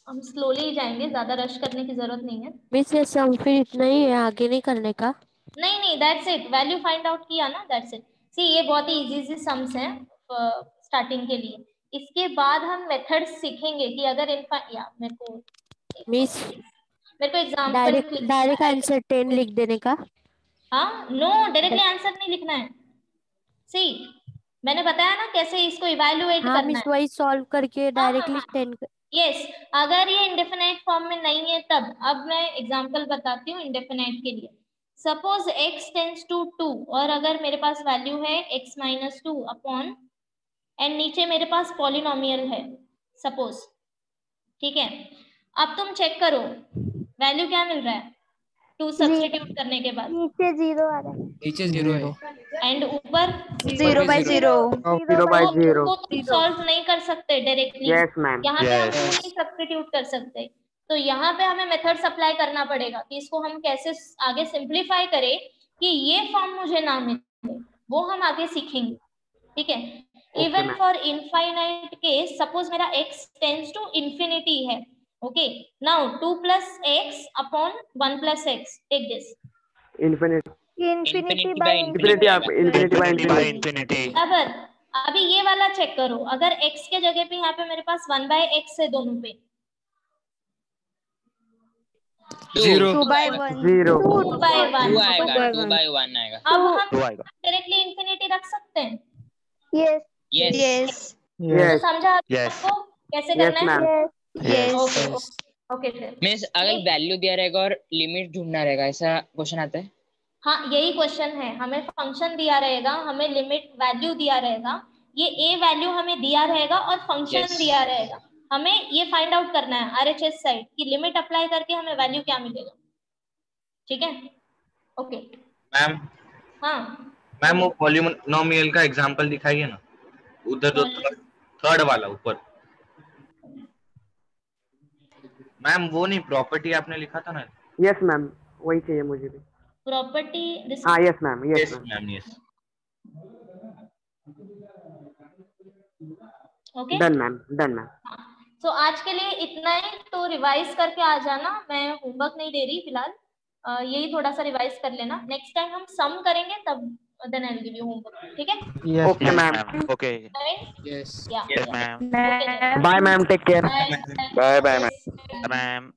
S2: हम स्लोली जाएंगे ज्यादा रश करने की जरूरत नहीं है।
S4: मिस ये सम फिर इतना ही है आगे नहीं करने का।
S2: नहीं नहीं that's it value find out किया ना दैट्स इट। सी ये बहुत ही इजी इजी सम्स हैं स्टार्टिंग के लिए इसके बाद हम मेथड्स सीखेंगे कि अगर या मेरे को
S4: मिस
S2: मेरे को एग्जांपल
S4: डायरेक्ट आंसर 10 लिख देने का।
S2: हाँ, नो, डायरेक्टली आंसर नहीं लिखना है। सी, मैंने बताया ना कैसे इसको इवैल्यूएट
S4: हाँ
S2: करना
S4: मिस,
S2: है।
S4: वही सॉल्व करके डायरेक्टली 10
S2: यस, अगर ये इंडेफिनाइट फॉर्म में नहीं है तब। अब मैं एग्जांपल बताती हूँ इंडेफिनाइट के लिए। सपोज x टेंड्स टू 2 और अगर मेरे पास वैल्यू है x माइनस 2 अपॉन एंड नीचे मेरे पास पॉलिनोमियल है सपोज, ठीक है। अब तुम चेक करो वैल्यू क्या मिल रहा है 2 सब्स्टिट्यूट करने के बाद।
S8: नीचे 0 आ रहा है।
S11: नीचे 0 है
S2: एंड ऊपर
S6: 0/0
S8: 0/0
S2: तुम सॉल्व नहीं कर सकते डायरेक्टली।
S5: Yes, ma'am.
S2: यहाँ पे हम
S6: Yes.
S2: नहीं सब्स्टिट्यूट कर सकते, तो यहाँ पे हमें मेथड्स अप्लाई करना पड़ेगा कि इसको हम कैसे आगे सिंप्लीफाई करें कि ये फॉर्म मुझे ना मिले, वो हम आगे सीखेंगे, ठीक है। Even for infinite case, suppose मेरा x टेंड्स टू इंफिनिटी है, okay. Now 2 plus x upon 1 plus x, take this
S8: infinity by
S6: infinity
S2: बराबर। अभी ये वाला चेक करो, अगर x के जगह पे यहाँ पे मेरे पास 1/x है दोनों पे,
S11: 0
S9: 2/1
S5: 0
S2: 2/1
S7: 2 आएगा, 2/1 आएगा।
S2: अब हम
S6: 2 आएगा
S2: डायरेक्टली इंफिनिटी रख सकते हैं।
S8: yes
S7: yes
S9: yes
S5: Yes.
S2: समझा
S6: Yes.
S2: आपको कैसे
S5: Yes,
S2: करना है?
S5: ma'am.
S8: yes
S6: yes
S2: ओके फिर
S7: मींस अगर वैल्यू दिया रहेगा और लिमिट ढूंढना रहेगा, ऐसा क्वेश्चन आता है।
S2: हाँ, यही क्वेश्चन है। हमें फंक्शन दिया रहेगा, हमें लिमिट वैल्यू दिया रहेगा, ये a वैल्यू हमें दिया रहेगा और फंक्शन
S7: Yes.
S2: दिया रहेगा। हमें ये फाइंड आउट करना है RHS साइड की लिमिट अप्लाई करके हमें वैल्यू क्या मिलेगा, ठीक है। ओके
S12: मैम
S2: हाँ,
S12: मैम वो पॉलिनोमियल का एग्जांपल दिखाइए ना, उधर जो थर्ड वाला ऊपर। मैम वो नहीं, प्रॉपर्टी आपने लिखा था ना।
S5: Yes, ma'am. वही चाहिए मुझे भी।
S2: प्रॉपर्टी
S5: हाँ, yes, ma'am. Yes,
S12: yes
S5: ma'am.
S12: Ma'am yes.
S2: Okay
S5: Done, ma'am. Done, ma'am.
S2: तो आज के लिए इतना ही। तो रिवाइज करके आ जाना, मैं होमवर्क नहीं दे रही फिलहाल, यही थोड़ा सा रिवाइज कर लेना। नेक्स्ट टाइम हम सम करेंगे तब then I will give you homework, ठीक है।
S3: Yes.
S5: Okay,
S6: yes
S5: ma'am.
S6: ma'am okay
S11: yes
S2: या
S6: yes ma'am
S5: Bye, ma'am. Take care.
S6: bye bye ma'am